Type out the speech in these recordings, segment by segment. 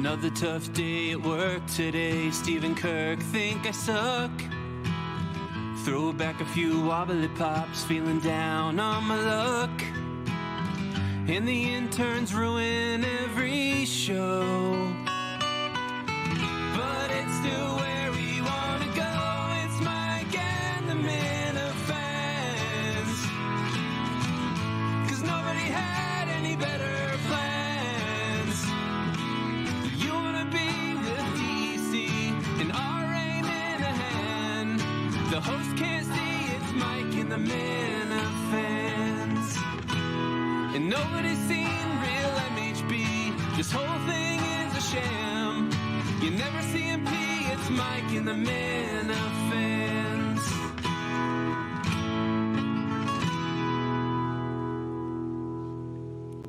Another tough day at work today. Steve and Kirk think I suck. Throw back a few wobbly pops, feeling down on my luck. And the interns ruin every show. But it's still where we wanna go. It's Mike and the Minifans. 'Cause nobody had any better plans. You wanna be with DC and our aim in a hand. The host can't see it's Mike and the Minifans. And nobody's seen real MHB. This whole thing is a sham. You never see him pee. It's Mike and the Minifans.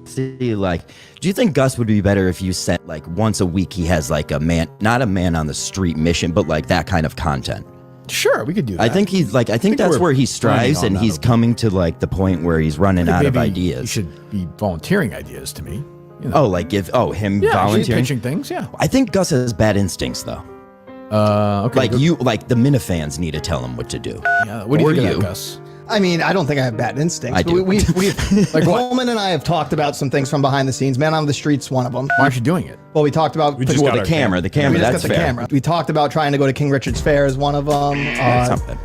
See, like, do you think Gus would be better if you sent like once a week he has like a man, not a man on the street mission, but like that kind of content? Sure, we could do that. I think he's like, I think that's where he strives, and he's coming to like the point where he's running out of ideas. He should be volunteering ideas to me. You know. Oh, like him volunteering, pitching things. Yeah, I think Gus has bad instincts though. Okay. Like like the Minifans need to tell him what to do. Yeah. What do you think of that, Gus? I mean, I don't think I have bad instincts. I do. We've like Coleman and I have talked about some things from behind the scenes. Man on the Street's one of them. Why aren't you doing it? Well, we talked about The camera. We just That's got the fair. camera. We talked about trying to go to King Richard's Fair as one of them.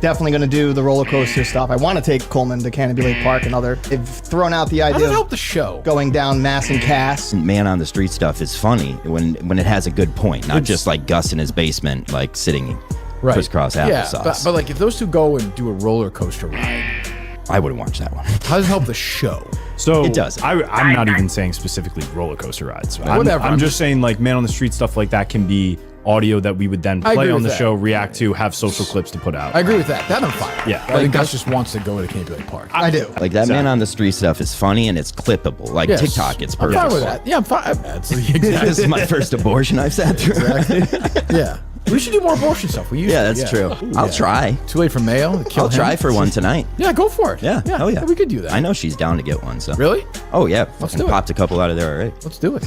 Definitely going to do the roller coaster stuff. I want to take Coleman to Canopy Lake Park and other. They've thrown out the How does idea it of help the show? going down Mass and Cass. Man on the street stuff is funny when it has a good point, not just like Gus in his basement, like sitting crisscross applesauce. But like if those two go and do a roller coaster ride, I wouldn't watch that one. how does it help the show? So It does. I'm not even saying specifically roller coaster rides. Whatever. I'm just saying like man on the street stuff like that can be audio that we would then I play agree on with the that. show, react to, have social clips to put out. I agree with that. That I'm fine. Yeah. I think Gus just wants to go to Canopy Lake Park. I do. Like that man on the street stuff is funny and it's clippable. Like Yes. TikTok, it's I'm perfect. fine with that. Yeah, I'm fine. That's This is my first abortion I've sat through. Yeah. We should do more abortion stuff. We used Yeah, to. that's true. I'll try. Too late for Mayo. I'll try for one tonight. Yeah, go for it. Yeah. Oh yeah. We could do that. I know she's down to get one. So. Really? Oh yeah. Let's Fucking do it. popped a couple out of there already. Let's do it.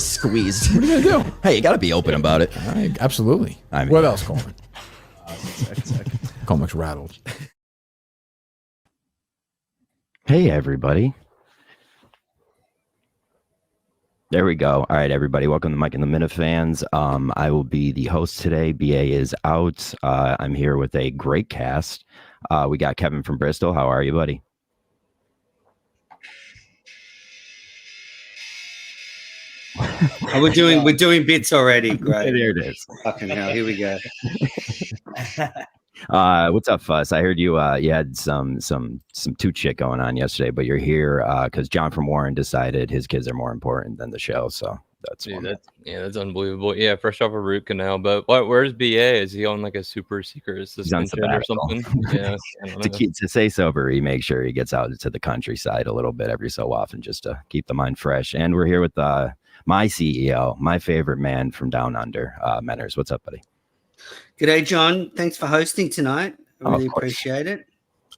Squeezed. What are you gonna do? Hey, you got to be open about it. Absolutely. I mean- what else, Coleman? Coleman's rattled. Hey everybody. There we go. All right, everybody. Welcome to Mike and the Minifans. I will be the host today. BA is out. I'm here with a great cast. We got Kevin from Bristol. How are you, buddy? Oh, we're doing bits already. Great. There it is. Fucking hell. Here we go. What's up, Fuss? I heard you had some toot shit going on yesterday, but you're here because John from Warren decided his kids are more important than the show. So that's that's unbelievable. Yeah, fresh off a root canal. But where's BA? Is he on like a super secret suspension or something? Yeah, I don't know. to stay sober. He makes sure he gets out to the countryside a little bit every so often just to keep the mind fresh. And we're here with my CEO, my favorite man from down under, Menners. What's up, buddy? G'day, John. Thanks for hosting tonight. I really Of course. appreciate it.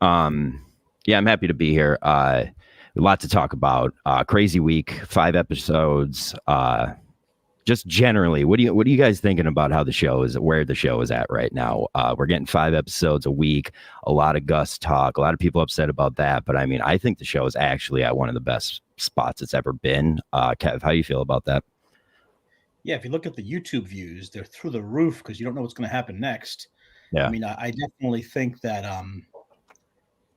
Yeah, I'm happy to be here. A lot to talk about. Crazy week, 5 episodes. Just generally, what are you guys thinking about how the show is, where the show is at right now? We're getting 5 episodes a week. A lot of Gus talk. A lot of people upset about that, but I mean, I think the show is actually at one of the best spots it's ever been. Kev, how you feel about that? Yeah, if you look at the YouTube views, they're through the roof because you don't know what's going to happen next. Yeah. I mean, I definitely think that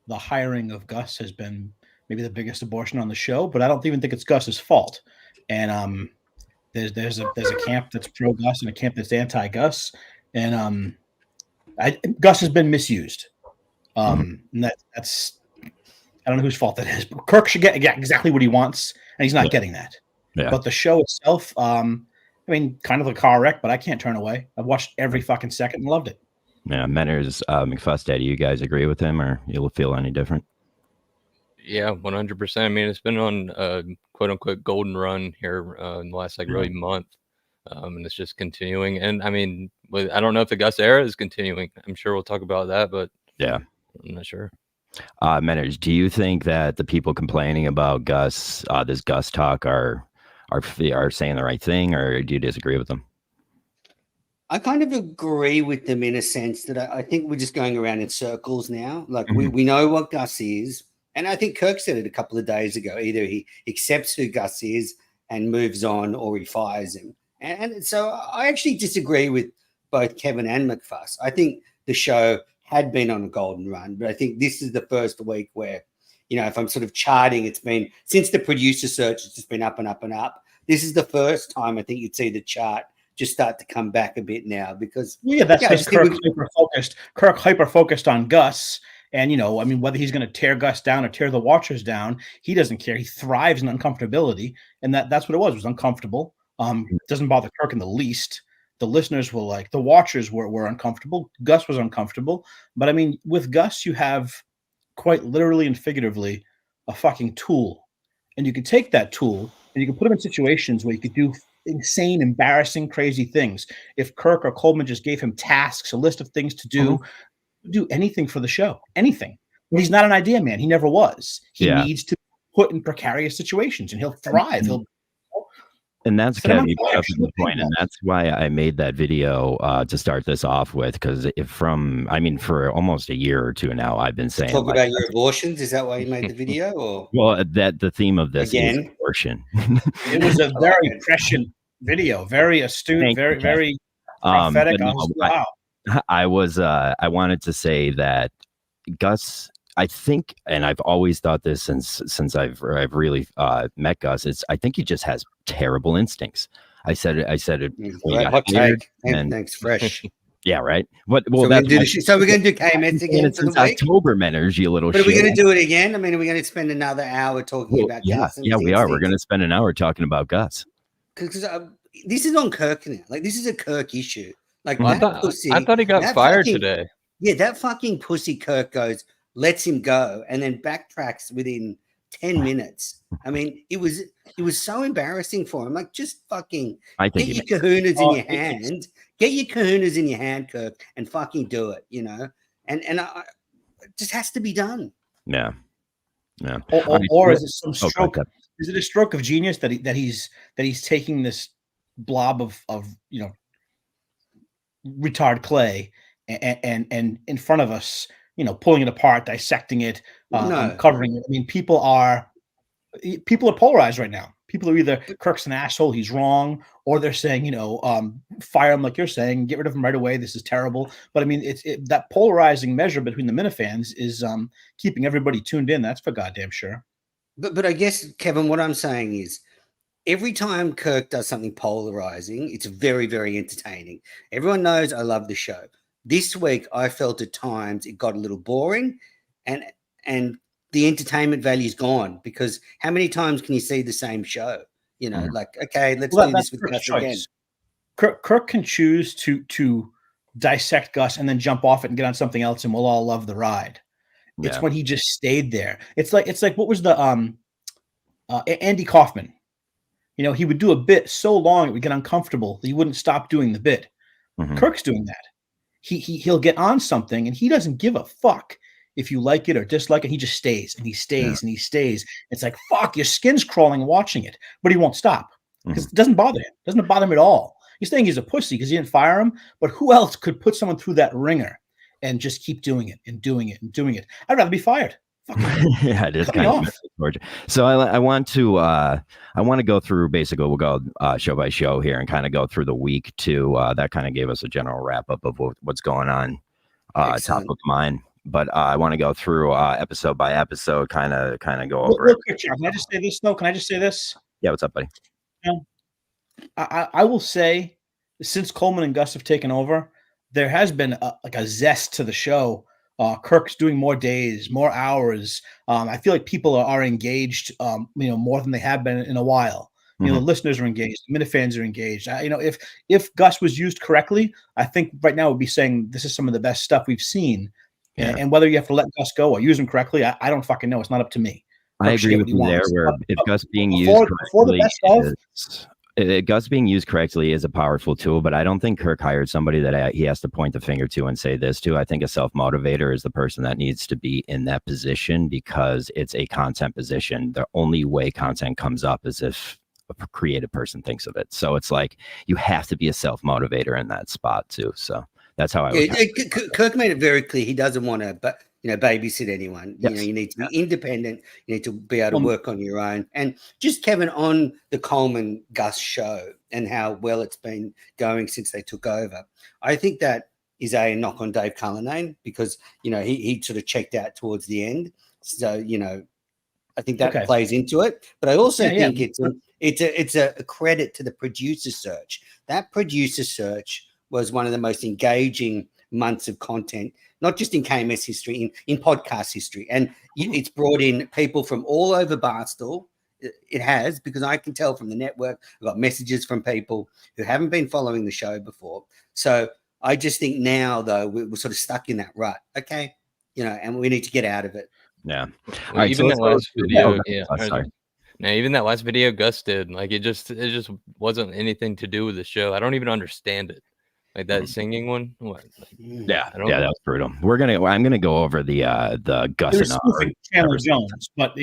the hiring of Gus has been maybe the biggest abortion on the show, but I don't even think it's Gus's fault. And there's a camp that's pro Gus and a camp that's anti Gus, and Gus has been misused. And that's I don't know whose fault that is. But Kirk should get exactly what he wants, and he's not getting that. Yeah. But the show itself, I mean, kind of a car wreck, but I can't turn away. I've watched every fucking second and loved it. Yeah, Menners, McFuss, do you guys agree with him, or you'll feel any different? Yeah, 100%. I mean, it's been on a quote unquote golden run here in the last really month. And it's just continuing. And I mean, I don't know if the Gus era is continuing. I'm sure we'll talk about that, but yeah, I'm not sure. Menners, do you think that the people complaining about Gus, this Gus talk, are are saying the right thing, or do you disagree with them? I kind of agree with them in a sense that I think we're just going around in circles now. Like we know what Gus is. And I think Kirk said it a couple of days ago. Either he accepts who Gus is and moves on, or he fires him. And so I actually disagree with both Kevin and McFuss. I think the show had been on a golden run, but I think this is the first week where, if I'm sort of charting, it's been since the producer search, it's just been up and up and up. This is the first time I think you'd see the chart just start to come back a bit now because that's because Kirk hyper focused on Gus. And, whether he's going to tear Gus down or tear the watchers down, he doesn't care. He thrives in uncomfortability. And that's what it was uncomfortable. Doesn't bother Kirk in the least. The listeners were the watchers were uncomfortable. Gus was uncomfortable. But with Gus, you have quite literally and figuratively a fucking tool. And you can take that tool and you can put him in situations where you could do insane, embarrassing, crazy things. If Kirk or Coleman just gave him tasks, a list of things to do, do anything for the show, anything. But he's not an idea man. He never was. He needs to put in precarious situations, and he'll thrive. And that's kind of the point, and that's why I made that video to start this off with, because for almost a year or two now, I've been saying talk about your abortions. Is that why you made the video? Or well, that the theme of this is abortion. It was a very prescient video, very astute, very prophetic. Wow. I wanted to say that Gus, I think, and I've always thought this since I've really met Gus, I think he just has terrible instincts. I said it. Hot take. Thanks, fresh. Yeah, right. So we're going to do KMS again for the week? October manners, you little shit. But are we going to do it again? Are we going to spend another hour talking about Gus? Yeah, we are. We're going to spend an hour talking about Gus. Because this is on Kirk now. This is a Kirk issue. I thought he got fired today. Yeah, that fucking pussy Kirk lets him go, and then backtracks within 10 minutes. It was so embarrassing for him. Just fucking get your kahunas in your hand. Get your kahunas in your hand, Kirk, and fucking do it, And it just has to be done. Yeah. Or is it some stroke? Is it a stroke of genius that he's taking this blob of retard clay and in front of us, pulling it apart, dissecting it, covering it. People are polarized right now. People are either Kirk's an asshole, he's wrong, or they're saying, fire him like you're saying, get rid of him right away. This is terrible. But that polarizing measure between the Minifans is keeping everybody tuned in. That's for goddamn sure. But I guess, Kevin, what I'm saying is, every time Kirk does something polarizing, it's very, very entertaining. Everyone knows I love the show. This week, I felt at times it got a little boring, and the entertainment value's gone, because how many times can you see the same show? Okay, let's do this with Gus again. Kirk can choose to dissect Gus and then jump off it and get on something else, and we'll all love the ride. Yeah. It's when he just stayed there. It's like what was the Andy Kaufman? He would do a bit so long it would get uncomfortable that he wouldn't stop doing the bit. Kirk's doing that. He'll get on something and he doesn't give a fuck if you like it or dislike it. He just stays and he stays and he stays. It's like, fuck, your skin's crawling watching it, but he won't stop because it doesn't bother him. It doesn't bother him at all. He's saying he's a pussy because he didn't fire him, but who else could put someone through that ringer and just keep doing it and doing it and doing it? I'd rather be fired. Yeah, it is kind of torture. So I want to go through, basically we'll go show by show here and kind of go through the week too. That kind of gave us a general wrap up of what's going on top of mind. But I want to go through episode by episode, kind of go over it. Can I just say this though? Can I just say this? Yeah, what's up, buddy? I will say, since Coleman and Gus have taken over, there has been a zest to the show. Kirk's doing more days, more hours. I feel like people are engaged, more than they have been in a while. The listeners are engaged, the Minifans are engaged. If Gus was used correctly, I think right now we'd be saying this is some of the best stuff we've seen. Yeah. And whether you have to let Gus go or use him correctly, I don't fucking know. It's not up to me. I agree with you there. Where if Gus being used correctly, Gus being used correctly is a powerful tool, but I don't think Kirk hired somebody that he has to point the finger to and say this to. I think a self-motivator is the person that needs to be in that position because it's a content position. The only way content comes up is if a creative person thinks of it. So it's like you have to be a self-motivator in that spot too. So that's how I would. Kirk made it very clear he doesn't want to, but babysit anyone. Yes. You know, you need to be independent. You need to be able to work on your own. And just Kevin, on the Coleman Gus show and how well it's been going since they took over, I think that is a knock on Dave Cullinane, because he sort of checked out towards the end. So I think that plays into it. But I also think it's a credit to the producer search. That producer search was one of the most engaging months of content, not just in KMS history, in podcast history. And it's brought in people from all over Barstool. It has, because I can tell from the network, I've got messages from people who haven't been following the show before. So I just think now, though, we're sort of stuck in that rut. Okay. And we need to get out of it. Yeah. Well, right, even that last video. Sorry. Now, even that last video Gus did, like it just wasn't anything to do with the show. I don't even understand it. Like that singing one. What? That was brutal. I'm gonna go over the Gus and Chandler Jones, but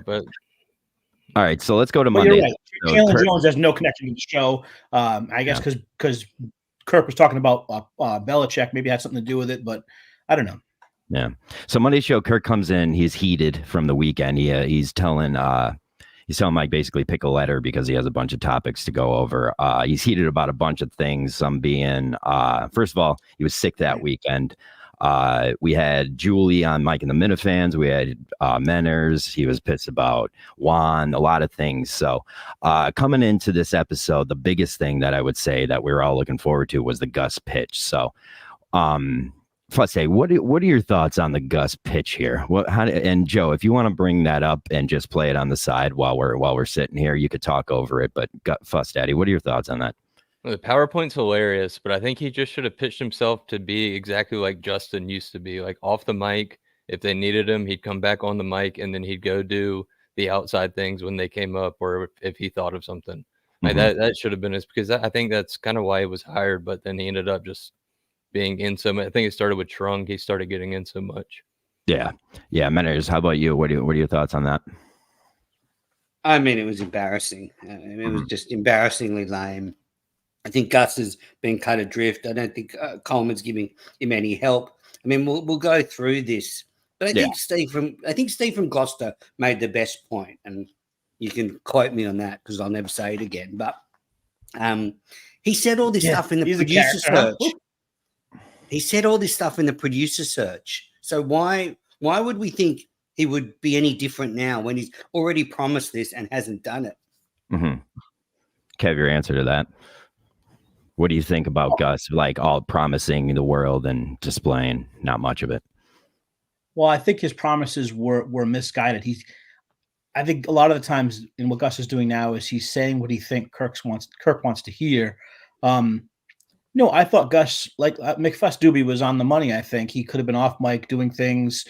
but all right. So let's go to Monday. You're right. Chandler Jones has no connection to the show. I guess because Kirk was talking about Belichick, maybe it had something to do with it, but I don't know. Yeah. So Monday's show, Kirk comes in. He's heated from the weekend. He's telling Mike basically pick a letter because he has a bunch of topics to go over. He's heated about a bunch of things. Some being, first of all, he was sick that weekend. We had Julie on Mike and the Minifans. We had Menners. He was pissed about Juan, a lot of things. So coming into this episode, the biggest thing that I would say that we were all looking forward to was the Gus pitch. So Fussy, what are your thoughts on the Gus pitch here? And Joe, if you want to bring that up and just play it on the side while we're sitting here, you could talk over it. But Fuss Daddy, what are your thoughts on that? Well, the PowerPoint's hilarious, but I think he just should have pitched himself to be exactly like Justin used to be, like off the mic. If they needed him, he'd come back on the mic and then he'd go do the outside things when they came up, or if he thought of something. Like that should have been his, because I think that's kind of why he was hired. But then he ended up just being in so much. I think it started with Trunk. He started getting in so much. Yeah. Menners, how about you? What are your thoughts on that? I mean, it was embarrassing. It was just embarrassingly lame. I think Gus has been cut adrift. I don't think Coleman's giving him any help. I mean, we'll go through this, but I think Steve from Gloucester made the best point, and you can quote me on that because I'll never say it again. But he said all this stuff in the producer search. He said all this stuff in the producer search. So why would we think he would be any different now when he's already promised this and hasn't done it? Kev, your answer to that. What do you think about Gus, like all promising the world and displaying not much of it? Well, I think his promises were misguided. I think a lot of the times in what Gus is doing now is he's saying what he thinks Kirk wants to hear. No, I thought Gus, like McFuss Doobie, was on the money. I think he could have been off mic doing things,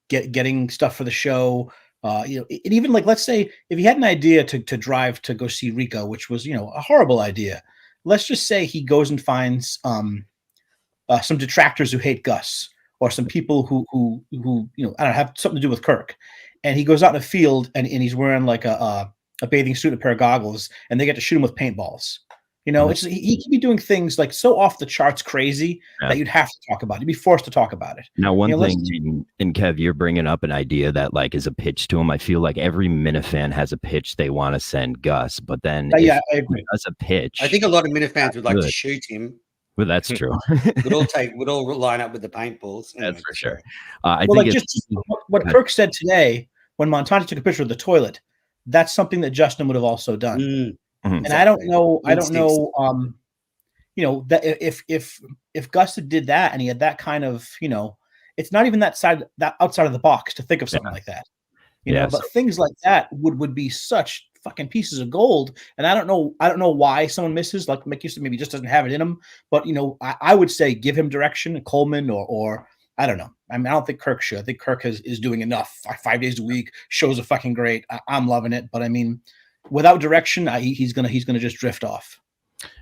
getting stuff for the show. And even like, let's say if he had an idea to drive to go see Rico, which was, a horrible idea. Let's just say he goes and finds some detractors who hate Gus, or some people who I don't know, have something to do with Kirk. And he goes out in a field and he's wearing like a bathing suit and a pair of goggles, and they get to shoot him with paintballs. It's he can be doing things like so off the charts crazy that you'd have to talk about it. You'd be forced to talk about it. Now, one thing, and Kev, you're bringing up an idea that like is a pitch to him. I feel like every Minifan has a pitch they want to send Gus, but then I agree. That's a pitch. I think a lot of Minifans would like to shoot him. Well, that's true. We'd all line up with the paintballs. Anyway, that's for sure. What Kirk said today when Montana took a picture of the toilet, that's something that Justin would have also done. And exactly. I don't know, that if Gus did that and he had that kind of, it's not even that outside of the box to think of something like that, but things like that would be such fucking pieces of gold. And I don't know why someone misses, like Mick used to, maybe just doesn't have it in him, but I would say give him direction, Coleman or I don't know. I mean, I don't think Kirk should. I think Kirk is doing enough. 5 days a week, shows are fucking great. I'm loving it, but I mean, without direction, he's gonna just drift off.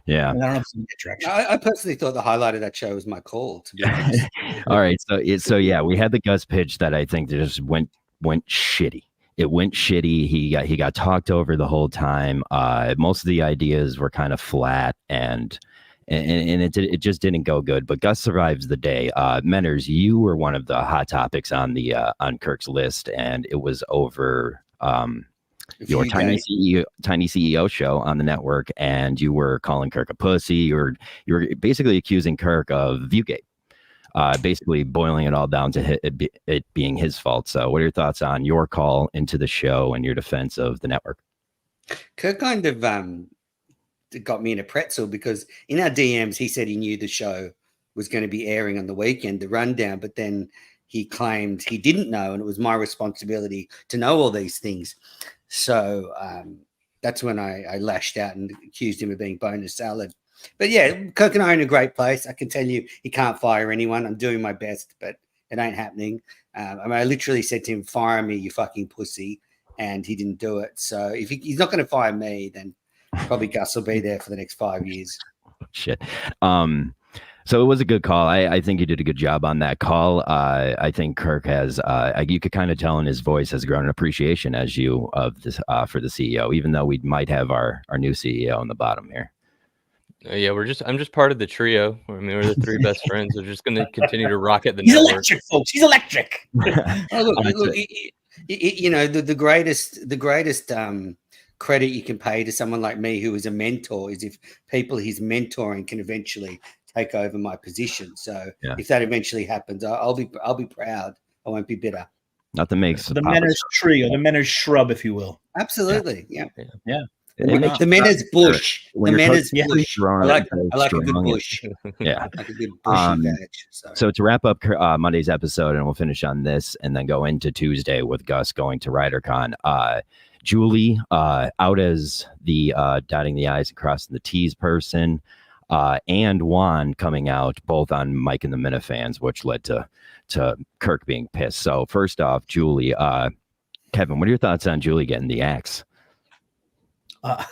Yeah, and I don't know if he get direction. I personally thought the highlight of that show was my call. To be honest. All right, so yeah, we had the Gus pitch that I think just went shitty, it went shitty. He got talked over the whole time. Most of the ideas were kind of flat, and it just didn't go good. But Gus survives the day. Menners, you were one of the hot topics on the on Kirk's list, and it was over your tiny CEO show on the network, and you were calling Kirk a pussy. You were basically accusing Kirk of Viewgate. Basically boiling it all down to it being his fault. So what are your thoughts on your call into the show and your defense of the network? Kirk kind of got me in a pretzel because in our DMs, he said he knew the show was going to be airing on the weekend, the rundown, but then he claimed he didn't know, and it was my responsibility to know all these things. So that's when I lashed out and accused him of being bonus salad. But yeah, Kirk and I are in a great place. I can tell you he can't fire anyone. I'm doing my best, but it ain't happening. I literally said to him, "Fire me, you fucking pussy," and he didn't do it. So if he's not going to fire me, then probably Gus will be there for the next 5 years. Shit. So it was a good call. I think you did a good job on that call. I think Kirk has, you could kind of tell in his voice, has grown an appreciation as you of this for the CEO, even though we might have our new CEO on the bottom here. Yeah, I'm just part of the trio. I mean, we're the three best friends. We're just going to continue to rocket the He's network. electric, folks. He's electric. Look, you know, the greatest credit you can pay to someone like me who is a mentor is if people he's mentoring can eventually take over my position. So if that eventually happens, I'll be proud. I won't be bitter. Nothing makes the Menners tree or the Menners shrub, if you will. Absolutely. Yeah. The Menners bush. The Menners bush. I like a good bush. Yeah. Like a good bushy veg. So to wrap up Monday's episode, and we'll finish on this and then go into Tuesday with Gus going to Ryder Con. Julie out as the dotting the I's and crossing the T's person, and Juan coming out both on Mike and the Minifans, which led to Kirk being pissed. So first off, Julie, Kevin, what are your thoughts on Julie getting the axe? I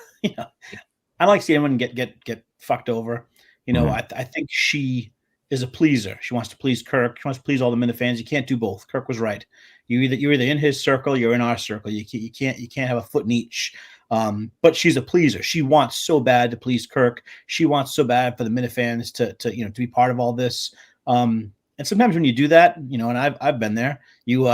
like seeing anyone get fucked over. I think she is a pleaser. She wants to please Kirk. She wants to please all the Minifans. You can't do both. Kirk was right. You're either in his circle, you're in our circle. You can't have a foot in each. But she's a pleaser. She wants so bad to please Kirk. She wants so bad for the Minifans to be part of all this. And sometimes when you do that, and I've been there, you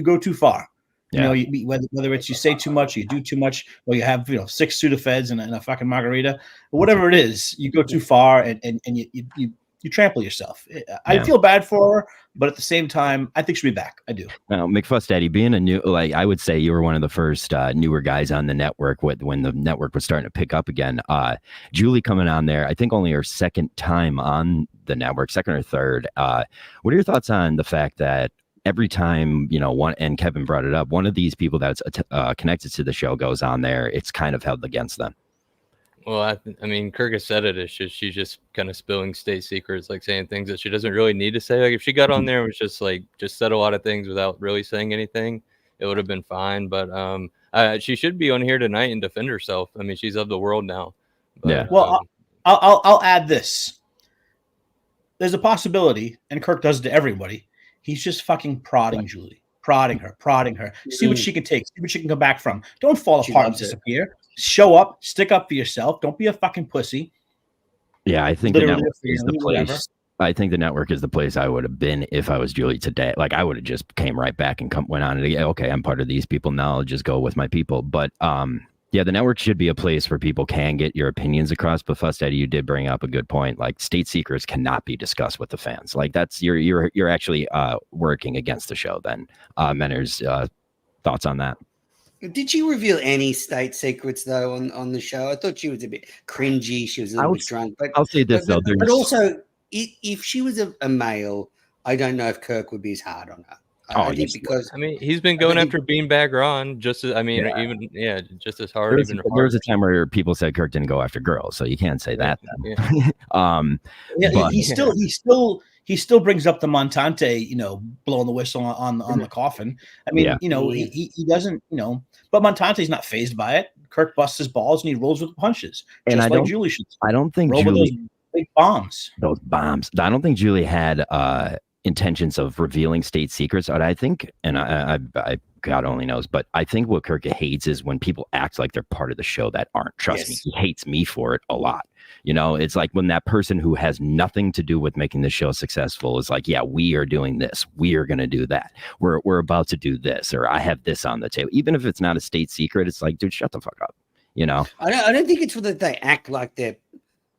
go too far. Whether it's you say too much, you do too much, or you have 6 Sudafeds and a fucking margarita, whatever it is, you go too far and you trample yourself. I feel bad for her, but at the same time, I think she'll be back. I do. Well, McFuss Daddy, being a new, I would say you were one of the first newer guys on the network when the network was starting to pick up again. Julie coming on there, I think only her second time on the network, second or third. What are your thoughts on the fact that every time, and Kevin brought it up, one of these people that's connected to the show goes on there, it's kind of held against them? Well, I mean, Kirk has said it. It's just she's just kind of spilling state secrets, like saying things that she doesn't really need to say. Like if she got on there and was just said a lot of things without really saying anything, it would have been fine. But she should be on here tonight and defend herself. I mean, she's of the world now. But, yeah. Well, I'll add this. There's a possibility, and Kirk does it to everybody. He's just fucking prodding Julie, prodding her. See what she can take. See what she can come back from. Don't fall apart and disappear. Show up. Stick up for yourself. Don't be a fucking pussy. Yeah, I think the network is the place. I think the network is the place I would have been if I was Julie today. Like I would have just came right back and went on and okay, I'm part of these people now. I'll just go with my people. But the network should be a place where people can get your opinions across. But Fuss Daddy, you did bring up a good point. Like state secrets cannot be discussed with the fans. Like that's you're actually working against the show. Then Menner's thoughts on that? Did you reveal any state secrets though on the show? I thought she was a bit cringy. She was a little bit drunk. But I'll say this though. But also, if she was a male, I don't know if Kirk would be as hard on her. I think because he's been going after Beanbag Ron just as just as hard. There was a time where people said Kirk didn't go after girls, so you can't say that. Then. He still brings up the Montante, blowing the whistle on the coffin. I mean, he doesn't, but Montante's not fazed by it. Kirk busts his balls and he rolls with punches, just like Julie should. I don't think Julie those big bombs. Those bombs. I don't think Julie had intentions of revealing state secrets. But I think, and I God only knows, but I think what Kirk hates is when people act like they're part of the show that aren't. Trust me, he hates me for it a lot. You know, it's like when that person who has nothing to do with making the show successful is like, yeah, we are doing this. We are going to do that. We're about to do this, or I have this on the table. Even if it's not a state secret, it's like, dude, shut the fuck up. You know, I don't think it's that they act like they're,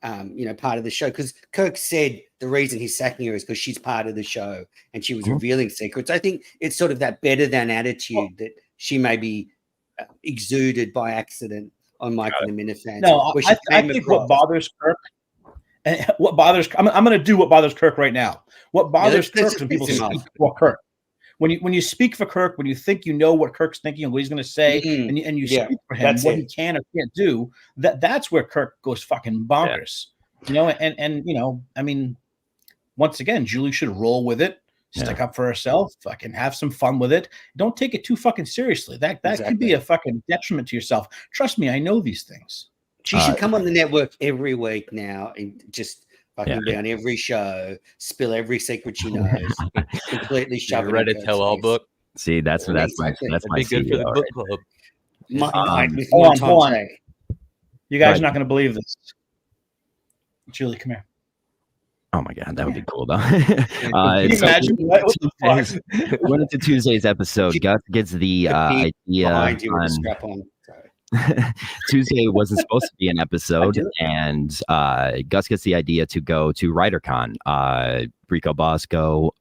part of the show. Because Kirk said the reason he's sacking her is because she's part of the show and she was revealing secrets. I think it's sort of that better than attitude that she may be exuded by accident on Mike and the Minifans. No, I think what bothers Kirk, and what bothers, I'm going to do what bothers Kirk right now. What bothers Kirk is when people speak for Kirk. When you speak for Kirk, when you think you know what Kirk's thinking and what he's going to say, and you speak for him, what he can or can't do, that's where Kirk goes fucking bonkers. You know, and I mean, once again, Julie should roll with it, stick up for herself, fucking have some fun with it. Don't take it too fucking seriously. That could be a fucking detriment to yourself. Trust me, I know these things. She should come on the network every week now and just fucking be on every show, spill every secret she knows, completely shove it. Read a tell-all book. See, that's my be good for the book club. Hold on. You guys are not going to believe this. Julie, come here. Oh my God, that would be cool though. Can you imagine? What the fuck? Went into Tuesday's episode. Gus gets the idea on. Tuesday wasn't supposed to be an episode, and Gus gets the idea to go to Ryder Con. Rico Bosco,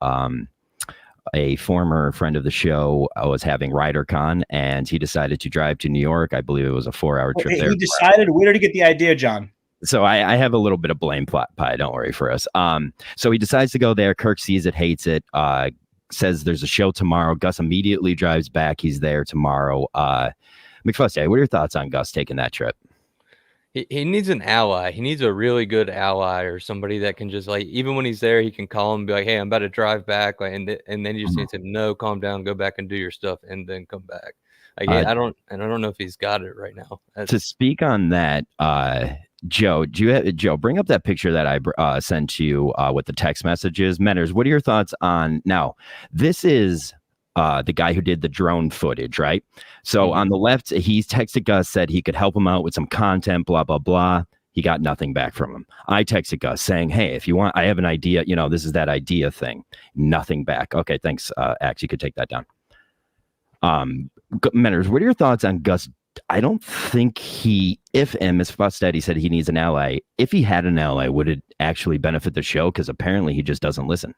a former friend of the show, was having Ryder Con, and he decided to drive to New York. I believe it was a 4-hour trip there. He decided. Where did he get the idea, John? So I have a little bit of blame pie. Don't worry for us. So he decides to go there. Kirk sees it, hates it. Says there's a show tomorrow. Gus immediately drives back. He's there tomorrow. McFussy, what are your thoughts on Gus taking that trip? He needs an ally. He needs a really good ally or somebody that can just like, even when he's there, he can call him and be like, hey, I'm about to drive back. Like, and then you just need to no, calm down, go back and do your stuff and then come back. Like, I don't know if he's got it right now. To speak on that, Joe, Joe, bring up that picture that I sent to you with the text messages. Menners, what are your thoughts on now? This is the guy who did the drone footage, right? So on the left, he's texted Gus, said he could help him out with some content, blah, blah, blah. He got nothing back from him. I texted Gus saying, hey, if you want, I have an idea. You know, this is that idea thing. Nothing back. Okay, thanks, Axe. You could take that down. Menners, what are your thoughts on Gus? I don't think if Ms. Fuss Daddy said he needs an ally, if he had an ally, would it actually benefit the show? Because apparently he just doesn't listen.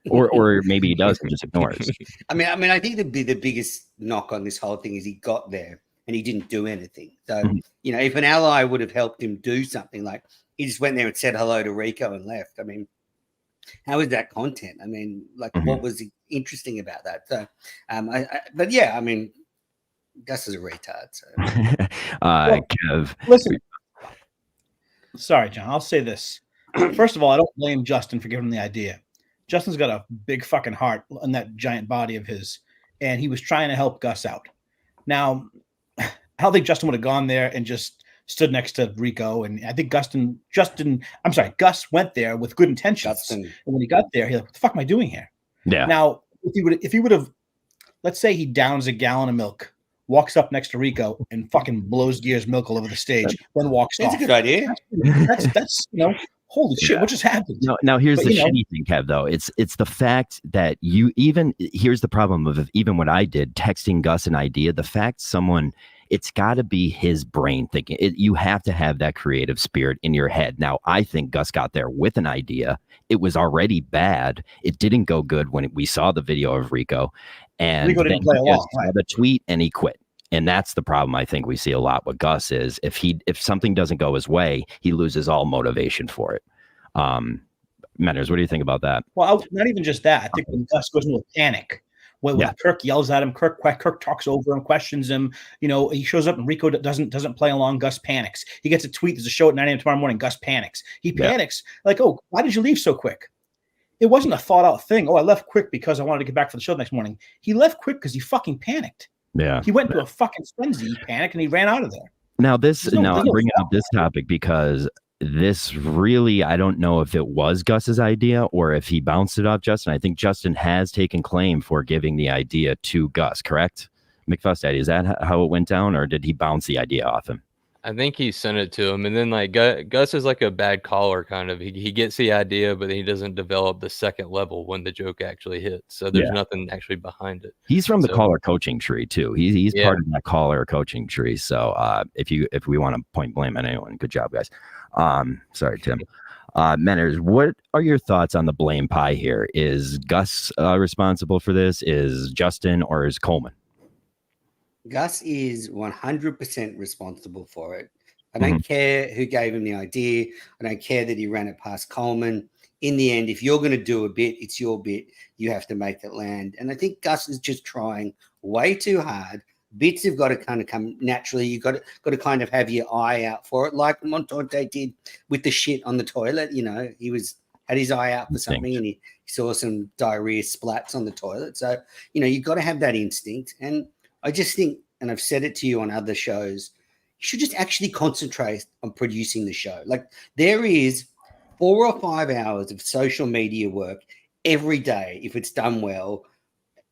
Or maybe he does and just ignores. I mean, I think the biggest knock on this whole thing is he got there and he didn't do anything. So, if an ally would have helped him do something, like he just went there and said hello to Rico and left. I mean, how is that content? I mean, like, what was interesting about that? So, but yeah, I mean, Gus is a retard. So, Kev, listen. Sorry, John. I'll say this. First of all, I don't blame Justin for giving him the idea. Justin's got a big fucking heart on that giant body of his, and he was trying to help Gus out. Now, I don't think Justin would have gone there and just stood next to Rico. And I think Gus went there with good intentions. And when he got there, he's like, what the fuck am I doing here? Yeah. Now, if he would have, let's say he downs a gallon of milk, walks up next to Rico and fucking blows Gear's milk all over the stage, then walks off. That's a good idea. That's holy shit, what just happened? Now here's the shitty thing, Kev, though. It's the fact that here's the problem of even what I did, texting Gus an idea, the fact it's got to be his brain thinking. You have to have that creative spirit in your head. Now, I think Gus got there with an idea. It was already bad. It didn't go good when we saw the video of Rico. And Rico didn't play along. Right. The tweet and he quit. And that's the problem I think we see a lot with Gus is if something doesn't go his way, he loses all motivation for it. Menners, what do you think about that? Well, not even just that. I think when Gus goes into a panic, when Kirk yells at him, Kirk talks over him, questions him. He shows up and Rico doesn't play along. Gus panics. He gets a tweet. There's a show at 9 a.m. tomorrow morning. Gus panics. He panics like, oh, why did you leave so quick? It wasn't a thought out thing. Oh, I left quick because I wanted to get back for the show the next morning. He left quick because he fucking panicked. Yeah. He went into a fucking frenzy, he panicked, and he ran out of there. Now I'm bringing up this topic because this really, I don't know if it was Gus's idea or if he bounced it off Justin. I think Justin has taken claim for giving the idea to Gus, correct? McFuss, is that how it went down, or did he bounce the idea off him? I think he sent it to him, and then like Gus is like a bad caller kind of. He gets the idea, but then he doesn't develop the second level when the joke actually hits. So there's nothing actually behind it. He's from the caller coaching tree too. He's Yeah. part of that caller coaching tree. So if we want to point blame on anyone, good job, guys. Sorry, Tim. Menners, what are your thoughts on the blame pie here? Is Gus responsible for this? Is Justin, or is Coleman? Gus is 100% responsible for it. I don't care who gave him the idea. I don't care that he ran it past Coleman. In the end, if you're going to do a bit, it's your bit. You have to make it land. And I think Gus is just trying way too hard. Bits have got to kind of come naturally. You've got to kind of have your eye out for it, like Montante did with the shit on the toilet. You know, he had his eye out for something, and he saw some diarrhea splats on the toilet. So, you know, you've got to have that instinct. And I just think, and I've said it to you on other shows, you should just actually concentrate on producing the show. Like, there is 4 or 5 hours of social media work every day, if it's done well,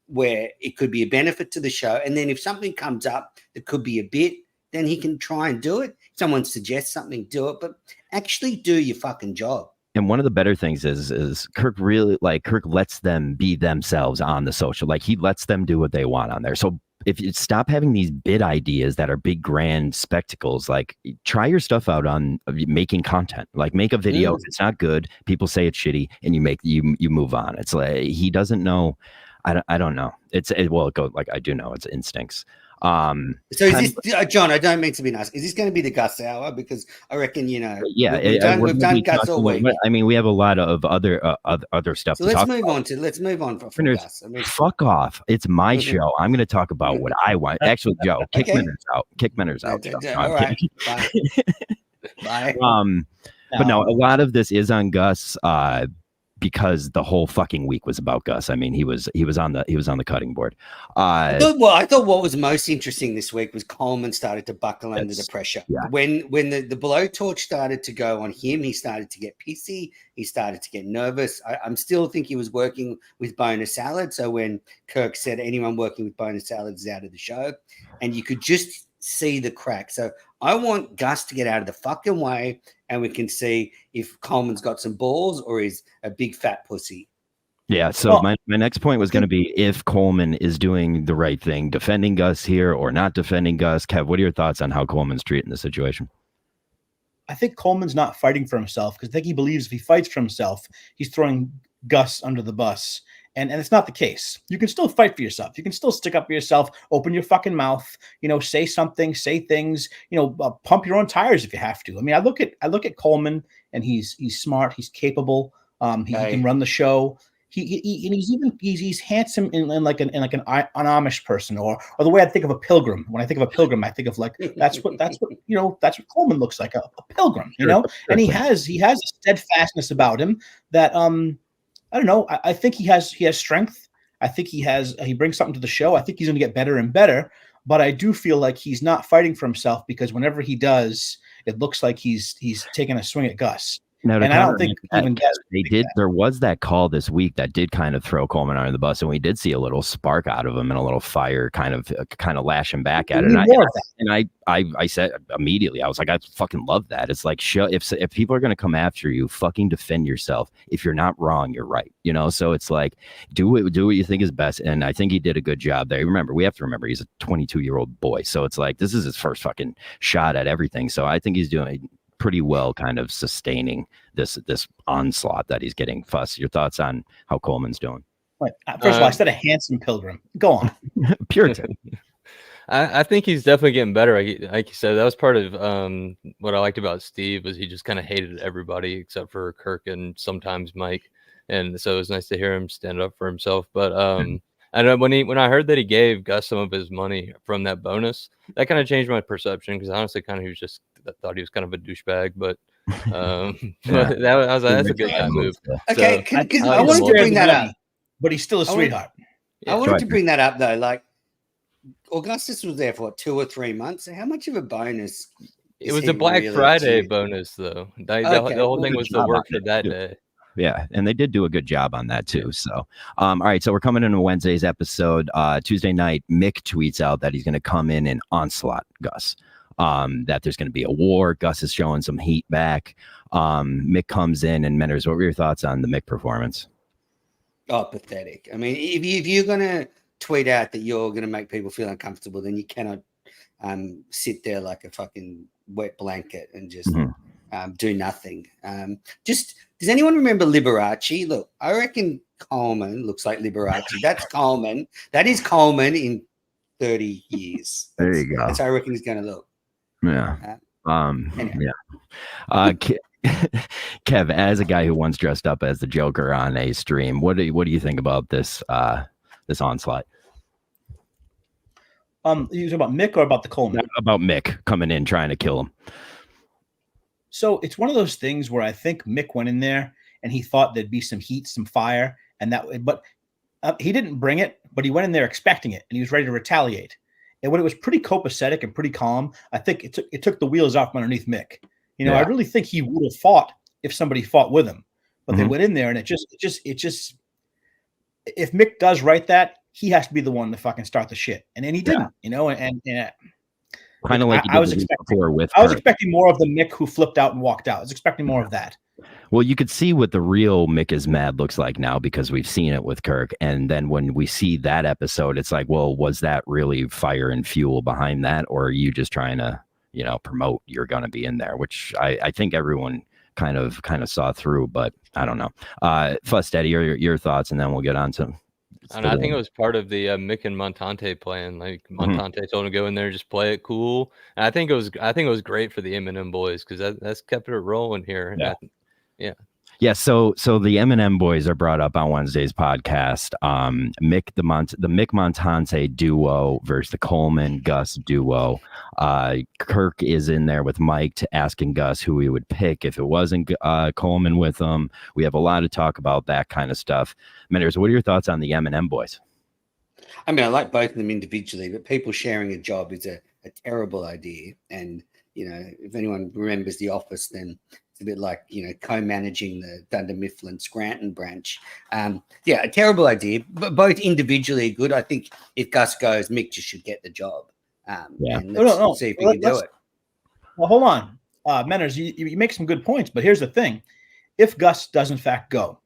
where it could be a benefit to the show. And then if something comes up that could be a bit, then he can try and do it. If someone suggests something, do it, but actually do your fucking job. And one of the better things is Kirk Kirk lets them be themselves on the social. Like, he lets them do what they want on there. So if you stop having these bit ideas that are big grand spectacles, like, try your stuff out on making content. Like, make a video. If it's not good, people say it's shitty, and you move on. It's like, he doesn't know. I don't know. I do know it's instincts. So is this, John, I don't mean to be nice. Is this going to be the Gus hour? Because I reckon, we've done Gus all week. I mean, we have a lot of other stuff so to talk about. Let's move on from Gus. Fuck off. It's my show. I'm going to talk about what I want. Actually, Joe, kick Menners out. Kick Menners out. All right. Bye. Bye. But no, a lot of this is on Gus. Because the whole fucking week was about Gus. I mean, he was on the cutting board. I thought what was most interesting this week was Coleman started to buckle under the pressure. Yeah. When the blowtorch started to go on him, he started to get pissy. He started to get nervous. I'm still think he was working with bonus salad. So when Kirk said anyone working with bonus salad is out of the show, and you could just see the crack. So I want Gus to get out of the fucking way, and we can see if Coleman's got some balls or is a big fat pussy. Yeah. So my next point was going to be if Coleman is doing the right thing, defending Gus here or not defending Gus. Kev, what are your thoughts on how Coleman's treating the situation? I think Coleman's not fighting for himself, because I think he believes if he fights for himself, he's throwing Gus under the bus. And it's not the case. You can still fight for yourself. You can still stick up for yourself, open your fucking mouth, say something, say things, pump your own tires if you have to. I mean, I look at Coleman, and he's smart, he's capable, he can run the show. He's handsome in like an Amish person, or the way I think of a pilgrim. When I think of a pilgrim, I think of like that's what Coleman looks like, a pilgrim, and he has a steadfastness about him that I don't know. I think he has strength. I think he brings something to the show. I think he's going to get better and better. But I do feel like he's not fighting for himself, because whenever he does, it looks like he's taking a swing at Gus. Now, and I don't think even they did. There was that call this week that did kind of throw Coleman under the bus, and we did see a little spark out of him and a little fire kind of lashing back at it. And I said immediately, I was like, I fucking love that. It's like, if people are going to come after you, fucking defend yourself. If you're not wrong, you're right. So it's like, do what you think is best. And I think he did a good job there. We have to remember he's a 22-year-old boy, so it's like this is his first fucking shot at everything. So I think he's doing pretty well, kind of sustaining this onslaught that he's getting. Fuss, your thoughts on how Coleman's doing? First of all, I said a handsome pilgrim. Go on. Puritan. I think he's definitely getting better. Like you said, that was part of what I liked about Steve, was he just kind of hated everybody except for Kirk and sometimes Mike. And so it was nice to hear him stand up for himself. But I know when I heard that he gave Gus some of his money from that bonus, that kind of changed my perception, because honestly, kind of he was just thought he was kind of a douchebag, but I was like, that's a good guy move. Okay, so, I wanted to bring that up, but he's still a sweetheart. I wanted to bring that up though. Like, Augustus was there for 2 or 3 months. So how much of a bonus It was a Black Friday bonus, though. The whole thing was the work for that day. Yeah, and they did do a good job on that too. So, all right, so we're coming into Wednesday's episode. Tuesday night, Mick tweets out that he's going to come in and onslaught Gus. That there's going to be a war. Gus is showing some heat back. Mick comes in, and Menders, what were your thoughts on the Mick performance? Oh, pathetic. I mean, if you're going to tweet out that you're going to make people feel uncomfortable, then you cannot sit there like a fucking wet blanket and just do nothing. Does anyone remember Liberace? Look, I reckon Coleman looks like Liberace. That's Coleman. That is Coleman in 30 years. There you go. That's how I reckon he's going to look. Yeah. Anyway. Yeah. Kev, as a guy who once dressed up as the Joker on a stream, what do you think about this this onslaught? You talking about Mick or about the Coleman? About Mick coming in trying to kill him. So it's one of those things where I think Mick went in there and he thought there'd be some heat, some fire, but he didn't bring it, but he went in there expecting it and he was ready to retaliate. And when it was pretty copacetic and pretty calm, I think it took the wheels off underneath Mick. I really think he would have fought if somebody fought with him, but they went in there and it just if Mick does right that, he has to be the one to fucking start the shit, and then he didn't, and kind of like I was expecting more of the Mick who flipped out and walked out. I was expecting more of that. Well, you could see what the real Mick is Mad looks like now because we've seen it with Kirk. And then when we see that episode, it's like, well, was that really fire and fuel behind that? Or are you just trying to, promote you're going to be in there, which I think everyone kind of saw through, but I don't know. Fuss Daddy, your thoughts, and then we'll get on to. And I think it was part of the Mick and Montante plan. Like Montante told him to go in there, just play it cool. And I think it was great for the Eminem boys because that's kept it rolling here. Yeah. So the Eminem boys are brought up on Wednesday's podcast. Mick the Mick Montante duo versus the Coleman Gus duo. Kirk is in there with Mike asking Gus who he would pick if it wasn't Coleman with him. We have a lot to talk about that kind of stuff. Menders, what are your thoughts on the Eminem boys? I mean, I like both of them individually, but people sharing a job is a terrible idea. And if anyone remembers The Office, then a bit like, co-managing the Dunder Mifflin Scranton branch. A terrible idea, but both individually good. I think if Gus goes, Mick just should get the job. Let's see if he can do it. Well, hold on. Menners, you make some good points, but here's the thing. If Gus does in fact go,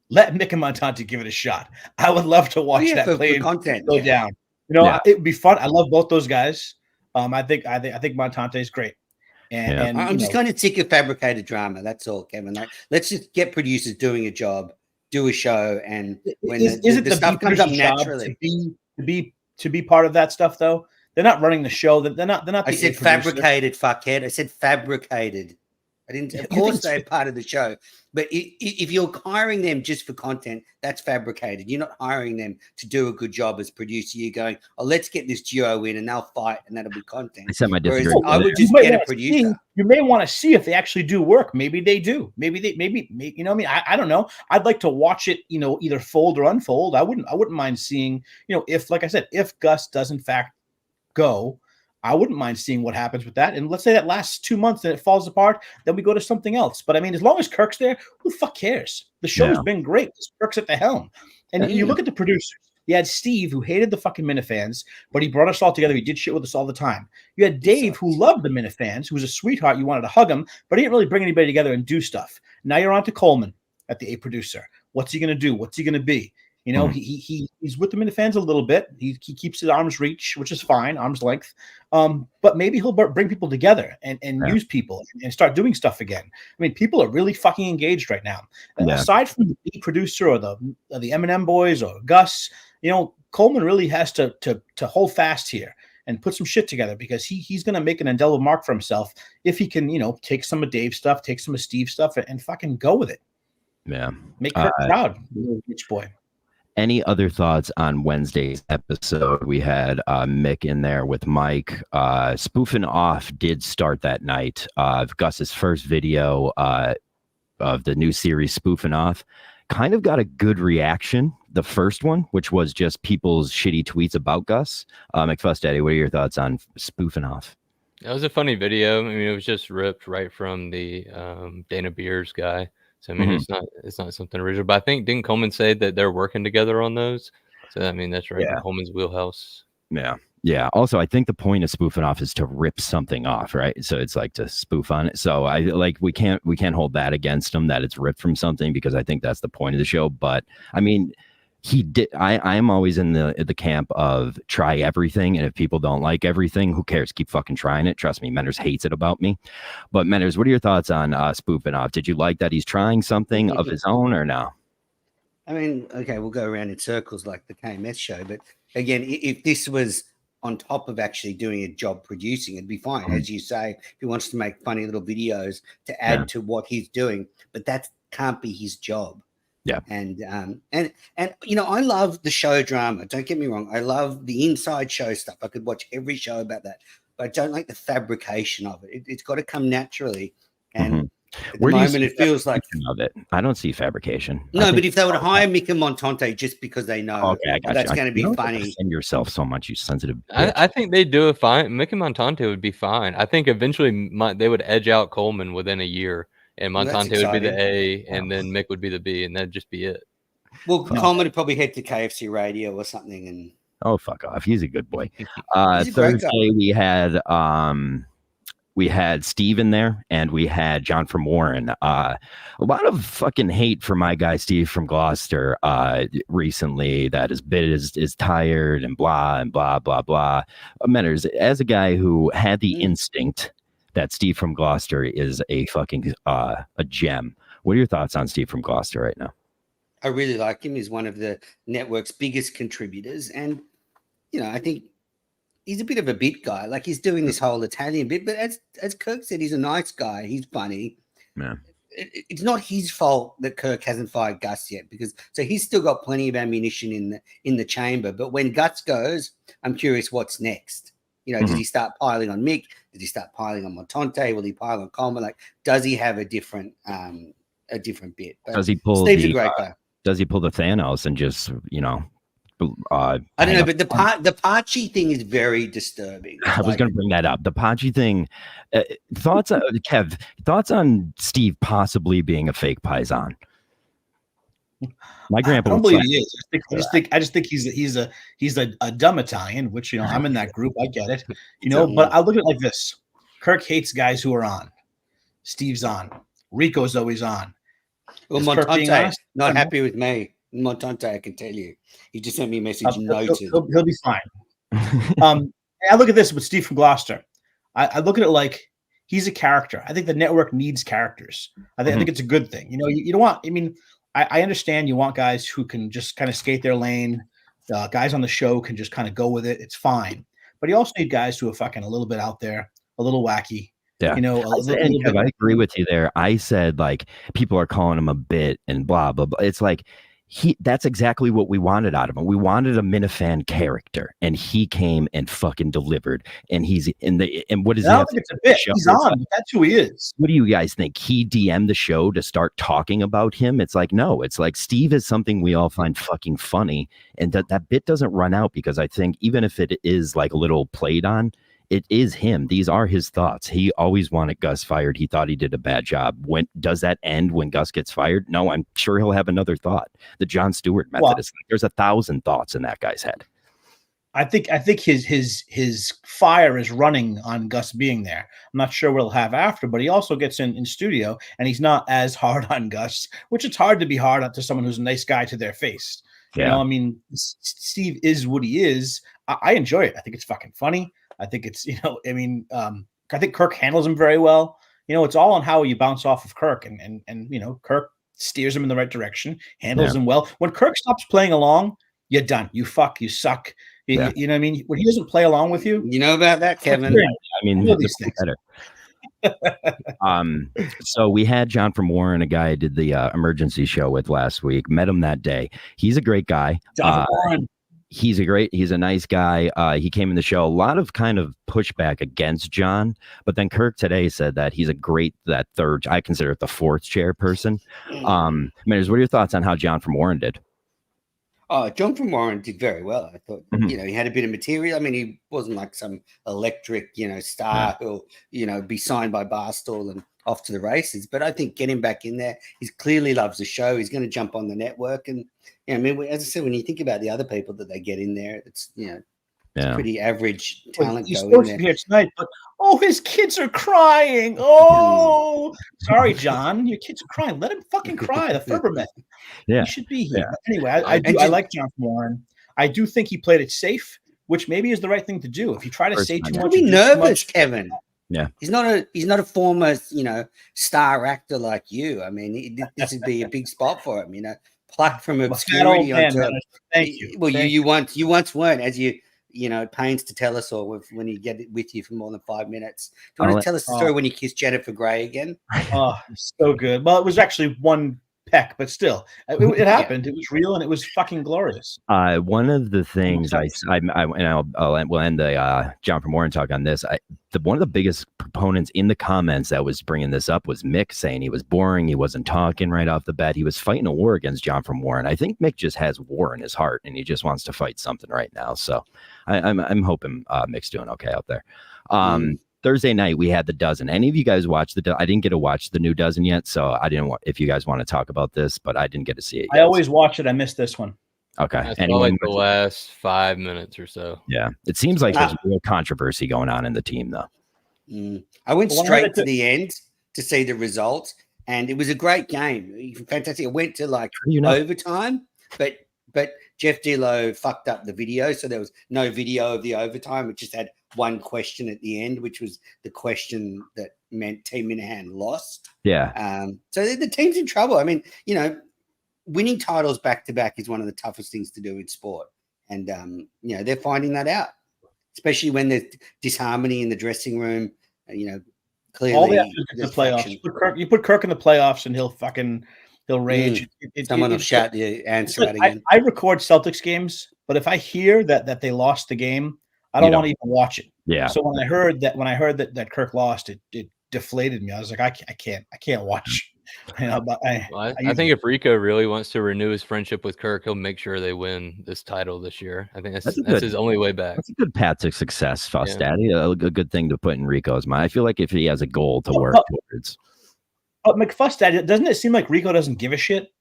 let Mick and Montante give it a shot. I would love to watch that play content go down. It would be fun. I love both those guys. I think Montante is great. And I'm just kind of sick of fabricated drama. That's all, Kevin. Like, let's just get producers doing a job, do a show, and when the stuff comes up naturally, to be part of that stuff, though, they're not running the show. They're not. I said fabricated, fuckhead. I said fabricated. I didn't. Of course, they're part of the show. But if you're hiring them just for content, that's fabricated. You're not hiring them to do a good job as producer. You're going, let's get this duo in and they'll fight and that'll be content. I said my disagreement. I would just get a producer. You may want to see if they actually do work. Maybe they do. Maybe I don't know. I'd like to watch it, either fold or unfold. I wouldn't mind seeing, if, like I said, if Gus does in fact go, I wouldn't mind seeing what happens with that. And let's say that lasts 2 months and it falls apart, then we go to something else. But I mean, as long as Kirk's there, who the fuck cares? The show's been great. Kirk's at the helm. And you look at the producers. You had Steve, who hated the fucking Minifans, but he brought us all together. He did shit with us all the time. You had Dave, who loved the Minifans, who was a sweetheart. You wanted to hug him, but he didn't really bring anybody together and do stuff. Now you're on to Coleman at the A producer. What's he going to do? What's he going to be? He's with the Minifans a little bit. He keeps it arm's reach, which is fine, arm's length. But maybe he'll bring people together and use people and start doing stuff again. I mean, people are really fucking engaged right now. Aside from the B producer or the Eminem boys or Gus, Coleman really has to hold fast here and put some shit together because he's going to make an indelible mark for himself if he can, take some of Dave's stuff, take some of Steve's stuff, and fucking go with it. Yeah, make her proud, rich boy. Any other thoughts on Wednesday's episode? We had Mick in there with Mike. Spoofing Off did start that night. Gus's first video of the new series, Spoofing Off, kind of got a good reaction. The first one, which was just people's shitty tweets about Gus. McFuss Daddy, what are your thoughts on Spoofing Off? That was a funny video. I mean, it was just ripped right from the Dana Beers guy. So I mean, it's not something original. But I think didn't Coleman say that they're working together on those? So I mean, that's right in Coleman's wheelhouse. Yeah. Yeah. Also, I think the point of spoofing off is to rip something off, right? So it's like to spoof on it. So I like we can't hold that against him that it's ripped from something, because I think that's the point of the show. But I mean, he did. I'm always in the camp of try everything, and if people don't like everything, who cares? Keep fucking trying it. Trust me, Menders hates it about me. But Menders, what are your thoughts on spoofing off? Did you like that he's trying something of his own or no? I mean, okay, we'll go around in circles like the KMS show, but again, if this was on top of actually doing a job producing, it'd be fine. As you say, if he wants to make funny little videos to add to what he's doing, but that can't be his job. Yeah. And you know, I love the show drama. Don't get me wrong. I love the inside show stuff. I could watch every show about that, but I don't like the fabrication of it. It's got to come naturally. And at the moment, it feels like of it. I don't see fabrication. No, but if they would hire Mick and Montante just because they know that's going to be funny. Defend yourself so much, you sensitive. I think they do a fine. Mick and Montante would be fine. I think eventually they would edge out Coleman within a year, and Montante would be the A, and then Mick would be the B, and that'd just be it. Well, Coleman would probably head to KFC Radio or something, and fuck off. He's a good boy. Thursday we had Steve in there, and we had John from Warren. A lot of fucking hate for my guy Steve from Gloucester recently, that his bit is tired and blah blah blah. Menders, as a guy who had the instinct that Steve from Gloucester is a fucking a gem, what are your thoughts on Steve from Gloucester right now? I really like him. He's one of the network's biggest contributors, and you know, I think he's a bit of a bit guy. Like, he's doing this whole Italian bit, but as Kirk said, he's a nice guy. He's funny. Yeah. It's not his fault that Kirk hasn't fired Gus yet, because so he's still got plenty of ammunition in the chamber. But when Gus goes, I'm curious what's next. You know, does he start piling on Mick? Does he start piling on Montante? Will he pile on Coleman? Like, does he have a different bit? But does he pull Steve's a great guy. Does he pull the Thanos and just, you know? I don't know, but the Pachi thing is very disturbing. I was going to bring that up. The Pachi thing. Thoughts, Kev? Thoughts on Steve possibly being a fake Paisan? My grandpa. I don't believe he is. I just think he's a dumb Italian, which, you know, I'm in that group. I get it, you know. But I look at it like this: Kirk hates guys who are on. Steve's on. Rico's always on. Well, Montante not happy with me. Montante, I can tell you, he just sent me a message. He'll be fine. I look at this with Steve from Gloucester. I look at it like he's a character. I think the network needs characters. I think it's a good thing. You know, you don't want. I mean, I understand you want guys who can just kind of skate their lane. Guys on the show can just kind of go with it. It's fine. But you also need guys who are fucking a little bit out there, a little wacky. Yeah, you know, I agree with you there. I said, like, people are calling him a bit and blah blah blah. It's like. That's exactly what we wanted out of him. We wanted a Minifan character, and he came and fucking delivered. And he's in the, and what is that? It's a bit. He's on. That's who he is. What do you guys think? He DM'd the show to start talking about him? It's like, no, it's like Steve is something we all find fucking funny. And that bit doesn't run out, because I think even if it is like a little played on, it is him. These are his thoughts. He always wanted Gus fired. He thought he did a bad job. When does that end when Gus gets fired? No, I'm sure he'll have another thought. The Jon Stewart method is like, there's 1,000 thoughts in that guy's head. I think his fire is running on Gus being there. I'm not sure what he'll have after, but he also gets in studio, and he's not as hard on Gus, which it's hard to be hard on to someone who's a nice guy to their face. Yeah. You know, I mean, Steve is what he is. I enjoy it. I think it's fucking funny. I think it's, you know, I mean, I think Kirk handles him very well. You know, it's all on how you bounce off of Kirk, and you know, Kirk steers him in the right direction, handles him well. When Kirk stops playing along, you're done. You fuck. You suck. You know what I mean? When he doesn't play along with you, you know about that, Kevin. I mean, these things better. So we had John from Warren, a guy I did the emergency show with last week. Met him that day. He's a great guy. John from Warren. He's a nice guy. He came in the show. A lot of kind of pushback against John, but then Kirk today said that he's that third, I consider it the fourth chair person. Manners, what are your thoughts on how John from Warren did? Oh, John from Warren did very well. I thought, Mhm. you know, he had a bit of material. I mean, he wasn't like some electric, you know, star who'll, you know, be signed by Barstool and off to the races. But I think get him back in there. He clearly loves the show. He's going to jump on the network. And, you know, I mean, as I said, when you think about the other people that they get in there, it's, you know, it's pretty average talent He's go in supposed to there. be here tonight, but his kids are crying. Oh, sorry, John, your kids are crying. Let him fucking cry. The Ferberman. Yeah. He should be here. Yeah. But anyway, I like John from Warren. I do think he played it safe, which maybe is the right thing to do. If you try to say too much, Don't be nervous, Kevin. Yeah, he's not a former, you know, star actor like you. I mean, this would be a big spot for him. You know, plucked from obscurity onto. Thank you. Well, you once weren't, as you know, it pains to tell us all when you get it with you for more than 5 minutes. Do you want to tell us the story when you kissed Jennifer Grey again? Oh, so good. Well, it was actually one peck, but still, it happened. It was real, and it was fucking glorious. One of the things we'll end the John from Warren talk on this. One of the biggest proponents in the comments that was bringing this up was Mick, saying he was boring, he wasn't talking right off the bat, he was fighting a war against John from Warren. I think Mick just has war in his heart, and he just wants to fight something right now. So I'm hoping Mick's doing okay out there. Thursday night we had the dozen. Any of you guys watched I didn't get to watch the new dozen yet, so I didn't want, if you guys want to talk about this, but I didn't get to see it yet. I always watch it. I missed this one. Okay. I saw like the last 5 minutes or so. Yeah. It seems like there's real controversy going on in the team though. I went straight to the end to see the results, and it was a great game. Fantastic. It went to like overtime, but Jeff Dillo fucked up the video, so there was no video of the overtime. It just had one question at the end, which was the question that meant Team Minahan lost. Yeah. So the team's in trouble. I mean, you know, winning titles back to back is one of the toughest things to do in sport, and you know, they're finding that out, especially when there's disharmony in the dressing room. You know, clearly all they have to do is the playoffs. You put Kirk in the playoffs, and he'll rage. Someone will shout the answer out again. I record Celtics games, but if I hear that they lost the game, I don't want to even watch it. Yeah. So when I heard that Kirk lost, it deflated me. I was like, I can't watch. You know, but I think if Rico really wants to renew his friendship with Kirk, he'll make sure they win this title this year. I think that's his only way back. That's a good path to success, Fostaddy. Yeah. A good thing to put in Rico's mind. I feel like if he has a goal to work towards. But McFustaddy, doesn't it seem like Rico doesn't give a shit?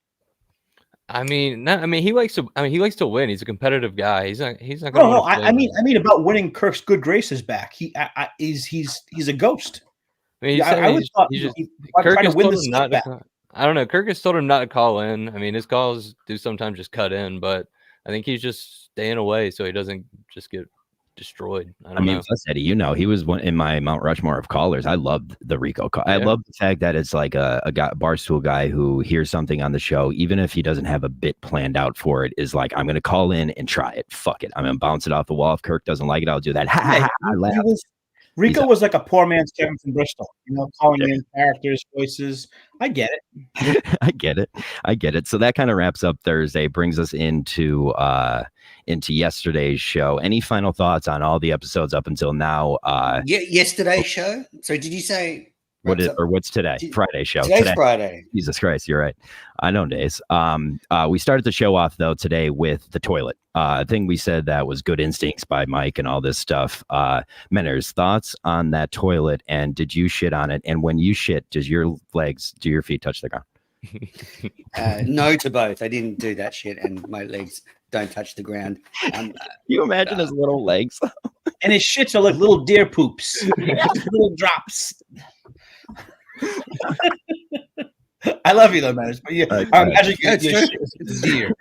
I mean, he likes to win. He's a competitive guy. He's not going to. No, I mean about winning Kirk's good graces back. He's a ghost. I mean, Kirk has told him not to. I don't know. Kirk has told him not to call in. I mean, his calls do sometimes just cut in, but I think he's just staying away so he doesn't just get destroyed. I mean, Eddie, you know, he was one in my Mount Rushmore of callers. I loved the Rico call. I love the fact that it's like a barstool guy who hears something on the show, even if he doesn't have a bit planned out for it, is like, I'm going to call in and try it. Fuck it. I'm going to bounce it off the wall. If Kirk doesn't like it, I'll do that. I laugh. Rico was like a poor man's Kevin from Bristol, you know, calling in characters, voices. I get it. I get it. So that kind of wraps up Thursday, brings us into yesterday's show. Any final thoughts on all the episodes up until now? Yesterday's show. So did you say what's today? Friday show. Today's Friday. Jesus Christ, you're right. I know days. We started the show off though today with the toilet. Thing we said that was good instincts by Mike and all this stuff. Menners, thoughts on that toilet, and did you shit on it? And when you shit, do your feet touch the ground? No to both. I didn't do that shit, and my legs don't touch the ground. Can you imagine his little legs? And his shits are like little deer poops, little drops. I love you though, man. But I imagine it's deer.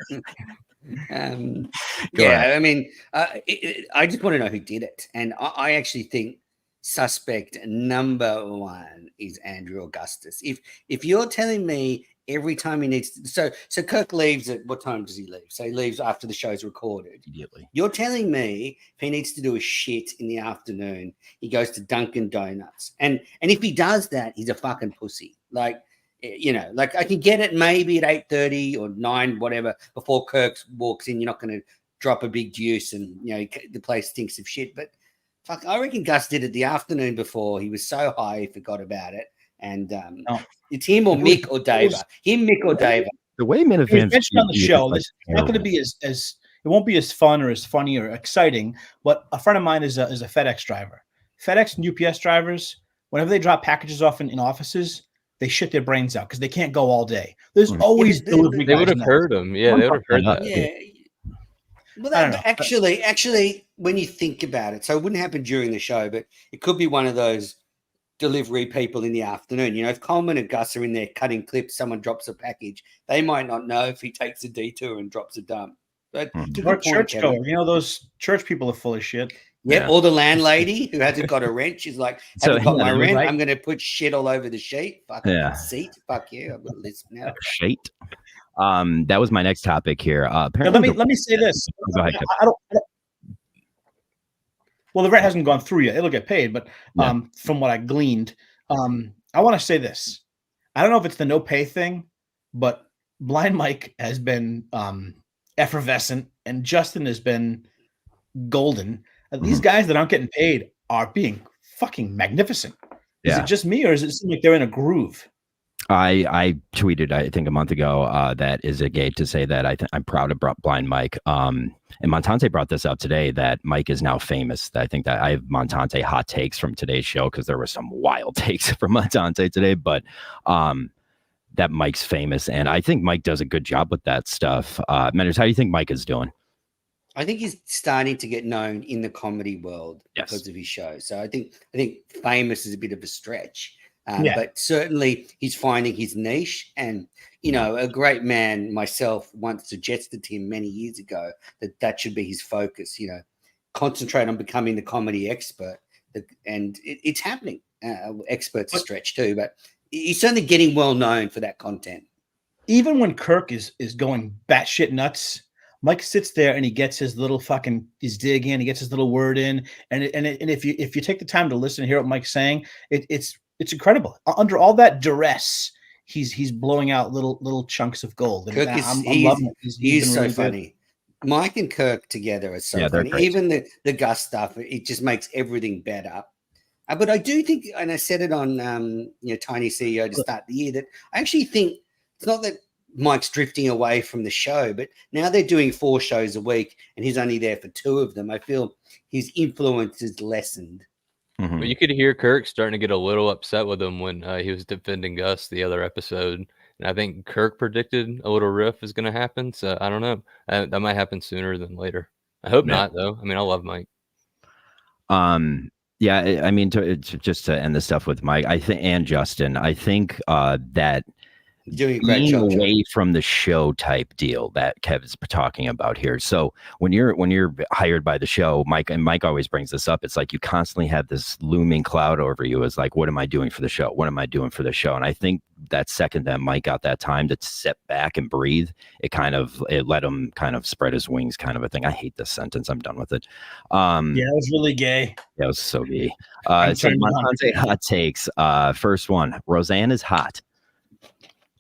I mean, I just want to know who did it, and I actually think suspect number one is Andrew Augustus. If you're telling me every time he needs to, so Kirk leaves at what time does he leave? So he leaves after the show's recorded. Immediately. You're telling me if he needs to do a shit in the afternoon, he goes to Dunkin' Donuts, and if he does that, he's a fucking pussy. Like, you know, like I can get it maybe at 8:30 or 9, whatever, before Kirk walks in. You're not going to drop a big deuce and, you know, the place stinks of shit. But fuck, I reckon Gus did it the afternoon before. He was so high he forgot about it. And it's him or Mick or Dava. Mick or Dava. The way It was Minifans mentioned on the show. like It's not going to be as it won't be as fun or as funny or exciting. But a friend of mine is a FedEx driver. FedEx and UPS drivers, whenever they drop packages off in offices, they shit their brains out because they can't go all day. There's always delivery They guys would have in that. heard them. Yeah, they would have heard that. Yeah. Well, I don't know. actually, when you think about it, so it wouldn't happen during the show, but it could be one of those delivery people in the afternoon. You know, if Coleman and Gus are in there cutting clips, someone drops a package, they might not know if he takes a detour and drops a dump. But Or church goer. You know, those church people are full of shit. Yeah, or the landlady who hasn't got a rent. She's like, haven't got my rent. I'm going to put shit all over the sheet. Fucking seat. Fuck you. I'm going to listen now. Sheet. That was my next topic here. Apparently, let me say this. Go ahead. I don't. Well, the rent hasn't gone through yet. It'll get paid, but from what I gleaned, I want to say this. I don't know if it's the no pay thing, but Blind Mike has been effervescent, and Justin has been golden. These guys that aren't getting paid are being fucking magnificent. Is it just me, or does it seem like they're in a groove? I tweeted, I think a month ago, that is a gate to say that I'm proud of Blind Mike. And Montante brought this up today that Mike is now famous. I think that I have Montante hot takes from today's show because there were some wild takes from Montante today, but that Mike's famous. And I think Mike does a good job with that stuff. Manners, how do you think Mike is doing? I think he's starting to get known in the comedy world because of his show. So I think famous is a bit of a stretch. But certainly he's finding his niche. And, you know, a great man, myself, once suggested to him many years ago that should be his focus, you know, concentrate on becoming the comedy expert. And it's happening. Experts are stretched too, but he's certainly getting well known for that content. Even when Kirk is going batshit nuts, Mike sits there and he gets his little his dig in, he gets his little word in. And if you take the time to listen and hear what Mike's saying, it's incredible. Under all that duress, he's blowing out little chunks of gold. And Kirk I'm loving it. He's so really funny. Good. Mike and Kirk together are so funny. Even the Gus stuff, it just makes everything better. But I do think, and I said it on Tiny CEO to start the year, that I actually think it's not that Mike's drifting away from the show, but now they're doing 4 shows a week and he's only there for 2 of them. I feel his influence is lessened. Mm-hmm. But you could hear Kirk starting to get a little upset with him when he was defending Gus the other episode. And I think Kirk predicted a little riff is going to happen. So I don't know. That might happen sooner than later. I hope not, though. I mean, I love Mike. Yeah, I mean, just to end the stuff with Mike, I think, and Justin, I think that doing a great job away from the show type deal that Kev's talking about here. So when you're hired by the show, Mike always brings this up. It's like you constantly have this looming cloud over you. It's like, what am I doing for the show? What am I doing for the show? And I think that second that Mike got that time to sit back and breathe, it let him kind of spread his wings, kind of a thing. I hate this sentence. I'm done with it. Yeah, it was really gay. Yeah, it was so gay. So Montante hot takes. First one, Roseanne is hot.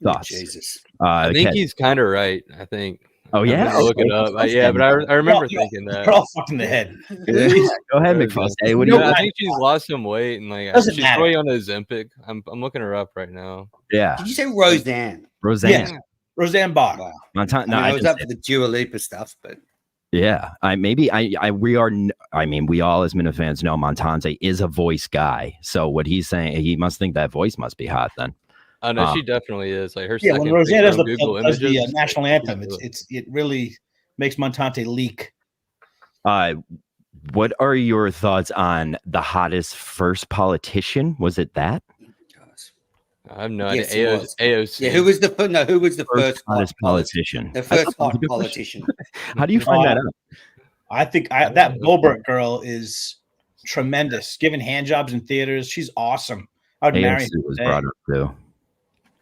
Thoughts? Jesus. I think he's kind of right. I think. Oh yeah, look it up. But I remember thinking that. They're all fucking the head. Go ahead, McFuss. Hey, what do you? I think she's lost some weight and she's probably on Ozempic. I'm looking her up right now. Yeah. Did you say Roseanne? Roseanne. Yeah. Roseanne Barr. Wow. I was up for the Dua Lipa stuff, but. Yeah, we all as Minifans know Montante is a voice guy. So what he's saying, he must think that voice must be hot then. Oh no, she definitely is. Like her. Yeah, when Roseanne does the national anthem, it really makes Montante leak. What are your thoughts on the hottest first politician? Was it that? I have no idea. AOC. Yeah, who was the first hottest politician? The first hot politician. How do you find that out? I think that Bobert girl is tremendous. Giving hand jobs in theaters, she's awesome. I would marry her. Was brought up too.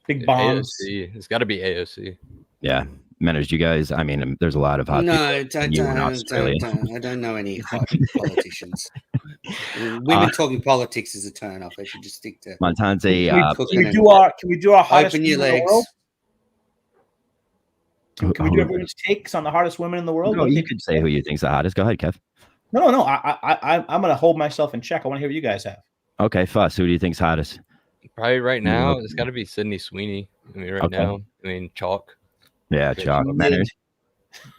Big bombs. AOC. It's got to be AOC. Yeah. Managed you guys. I mean, there's a lot of hot people. I don't know any hot politicians. Women talking politics is a turn off. I should just stick to Montante. Can we do our hottest open your legs? Can we do everyone's takes on the hottest women in the world? No, you could say who you think's the hottest. Go ahead, Kev. No. I'm going to hold myself in check. I want to hear what you guys have. Okay, Fuss. Who do you think's hottest? Probably right now, it's got to be Sydney Sweeney. I mean, right now, chalk. Yeah, Chuck. Manners.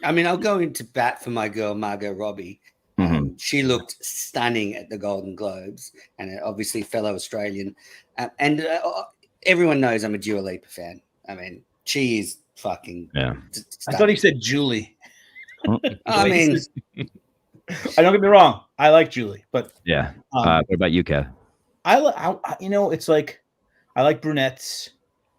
I mean, I'll go into bat for my girl Margot Robbie. She looked stunning at the Golden Globes, and obviously fellow Australian. And everyone knows I'm a Dua Lipa fan. I mean, she is fucking. Yeah. I thought he said Julie. I mean, I don't get me wrong. I like Julie, but yeah. What about you, Kev? It's like I like brunettes.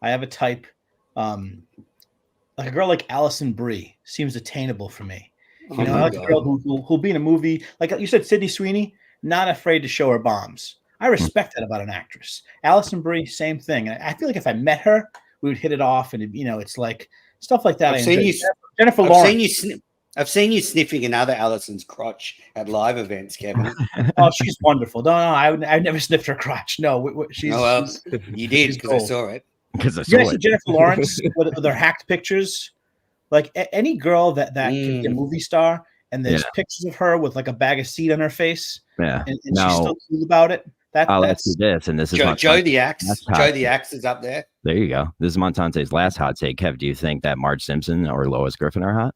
I have a type. Like a girl like Alison Brie seems attainable for me. I like a girl who'll be in a movie. Like you said, Sydney Sweeney, not afraid to show her bombs. I respect that about an actress. Alison Brie, same thing. And I feel like if I met her, we would hit it off. And, it's like stuff like that. Jennifer Lawrence. I've seen you sniffing another Alison's crotch at live events, Kevin. Oh, she's wonderful. No, I've never sniffed her crotch. No, she's. You did because I saw it. Because I saw it. Jennifer Lawrence with their hacked pictures. Like any girl that can be a movie star, and there's pictures of her with like a bag of seed on her face, and she's still cool about it. I'll ask you this, and this is Joe the Axe. Joe the Axe is up there. There you go. This is Montante's last hot take. Kev, do you think that Marge Simpson or Lois Griffin are hot?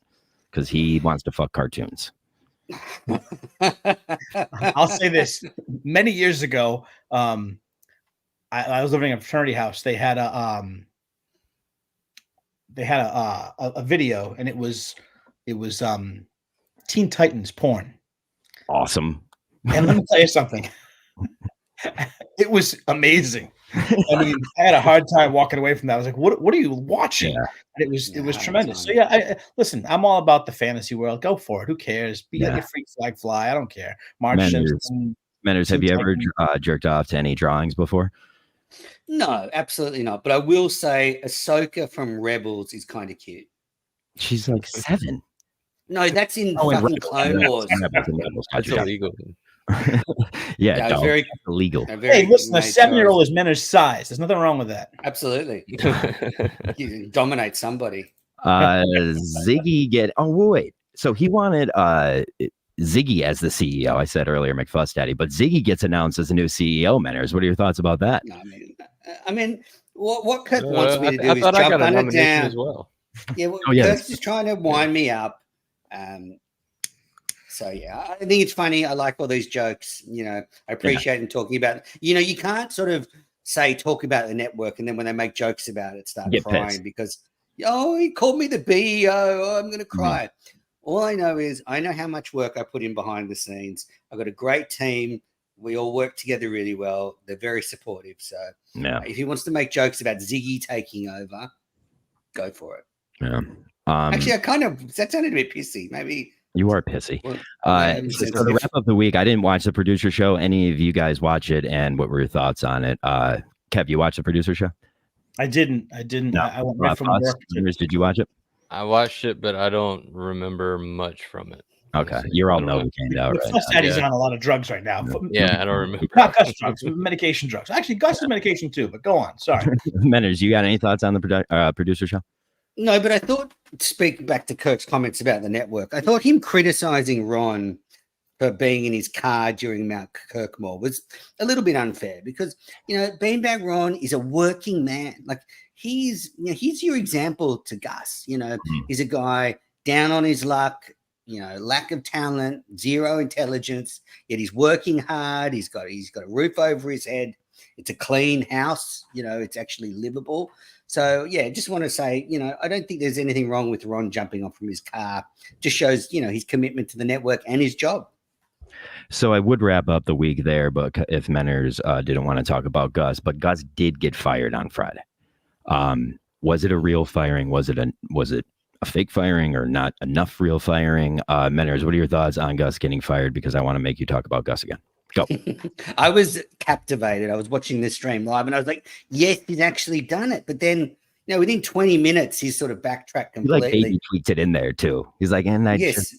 Because he wants to fuck cartoons. I'll say this: many years ago, I was living in a fraternity house. They had a video, and it was Teen Titans porn. Awesome. And let me tell you something. It was amazing. I mean, I had a hard time walking away from that. I was like, what are you watching? Yeah. And it was tremendous. So listen, I'm all about the fantasy world. Go for it. Who cares? Be like a freak fly. I don't care. Manners, have you ever jerked off to any drawings before? No, absolutely not. But I will say Ahsoka from Rebels is kind of cute. She's like 7. No, that's in fucking Clone Wars. That's illegal. Yeah, very illegal. Hey, listen, a 7-year-old is Menner's size. There's nothing wrong with that. Absolutely. You dominate somebody. Ziggy wait. So he wanted Ziggy as the CEO. I said earlier, McFuss Daddy, but Ziggy gets announced as a new CEO. Manners, what are your thoughts about that? No, I mean, what Kirk wants me to do is jump on it down as well. Yeah, Kirk's just trying to wind me up. So I think it's funny. I like all these jokes. I appreciate him talking about. You can't sort of talk about the network, and then when they make jokes about it, start crying pissed. Because he called me the BEO. Oh, I'm going to cry. All I know is I know how much work I put in behind the scenes. I've got a great team. We all work together really well. They're very supportive. So if he wants to make jokes about Ziggy taking over, go for it. Yeah. Actually, that sounded a bit pissy. Maybe. You are pissy. So to wrap up the week, I didn't watch the producer show. Any of you guys watch it, and what were your thoughts on it? Kev, you watched the producer show? I didn't. No. I went right from work. Did you watch it? I watched it, but I don't remember much from it. Okay, you're all Novocaine out right now. Daddy's on a lot of drugs right now. Yeah, I don't remember. Not Gus drugs, medication drugs. Actually, Gus is medication too, but go on. Sorry. Manners, you got any thoughts on the producer show? No, but I thought, speak back to Kirk's comments about the network, I thought him criticizing Ron for being in his car during Mount Kirkmore was a little bit unfair because, Beanbag Ron is a working man. Like he's your example to Gus. He's a guy down on his luck, lack of talent, zero intelligence, yet he's working hard. He's got a roof over his head. It's a clean house. It's actually livable. So, just want to say, I don't think there's anything wrong with Ron jumping off from his car. Just shows, his commitment to the network and his job. So I would wrap up the week there, but if Manners didn't want to talk about Gus, but Gus did get fired on Friday. Was it a real firing? Was it a fake firing or not enough real firing? Manners, what are your thoughts on Gus getting fired? Because I want to make you talk about Gus again. Go. I was captivated. I was watching this stream live and I was like, yes, he's actually done it. But then, within 20 minutes, he's sort of backtracked completely. He baby tweets it in there too. He's like, and I just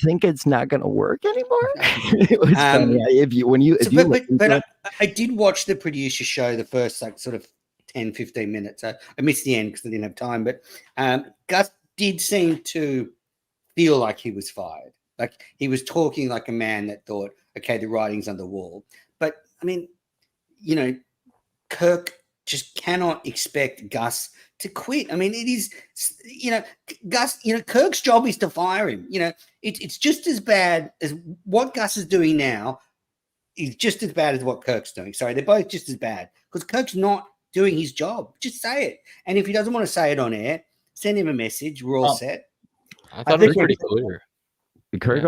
think it's not going to work anymore. It was funny. I did watch the producer show the first sort of 10, 15 minutes. I missed the end because I didn't have time. But Gus did seem to feel like he was fired. Like he was talking like a man that thought, okay, the writing's on the wall. But I mean, Kirk just cannot expect Gus to quit. I mean, it is, Gus, Kirk's job is to fire him. It's just as bad as what Gus is doing now is just as bad as what Kirk's doing. Sorry, they're both just as bad because Kirk's not doing his job. Just say it. And if he doesn't want to say it on air, send him a message. We're all set. I thought it was pretty clear. Kirk,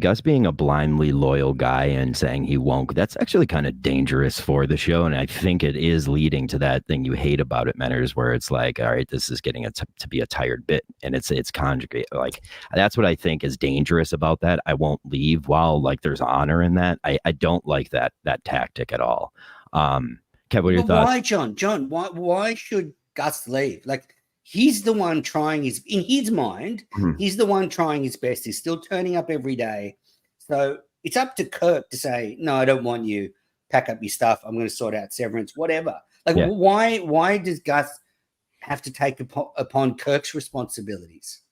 Gus being a blindly loyal guy and saying he won't, that's actually kind of dangerous for the show. And I think it is leading to that thing you hate about it, Menners, where it's like, all right, this is getting to be a tired bit. And it's conjugate. Like, that's what I think is dangerous about that. I won't leave while like there's honor in that. I don't like that tactic at all. Kev, what are your thoughts? Why, John, why should Gus leave? Like, he's the one trying in his mind, he's the one trying his best. He's still turning up every day. So it's up to Kirk to say, no, I don't want you. Pack up your stuff. I'm going to sort out severance, whatever. Like, why does Gus have to take upon Kirk's responsibilities?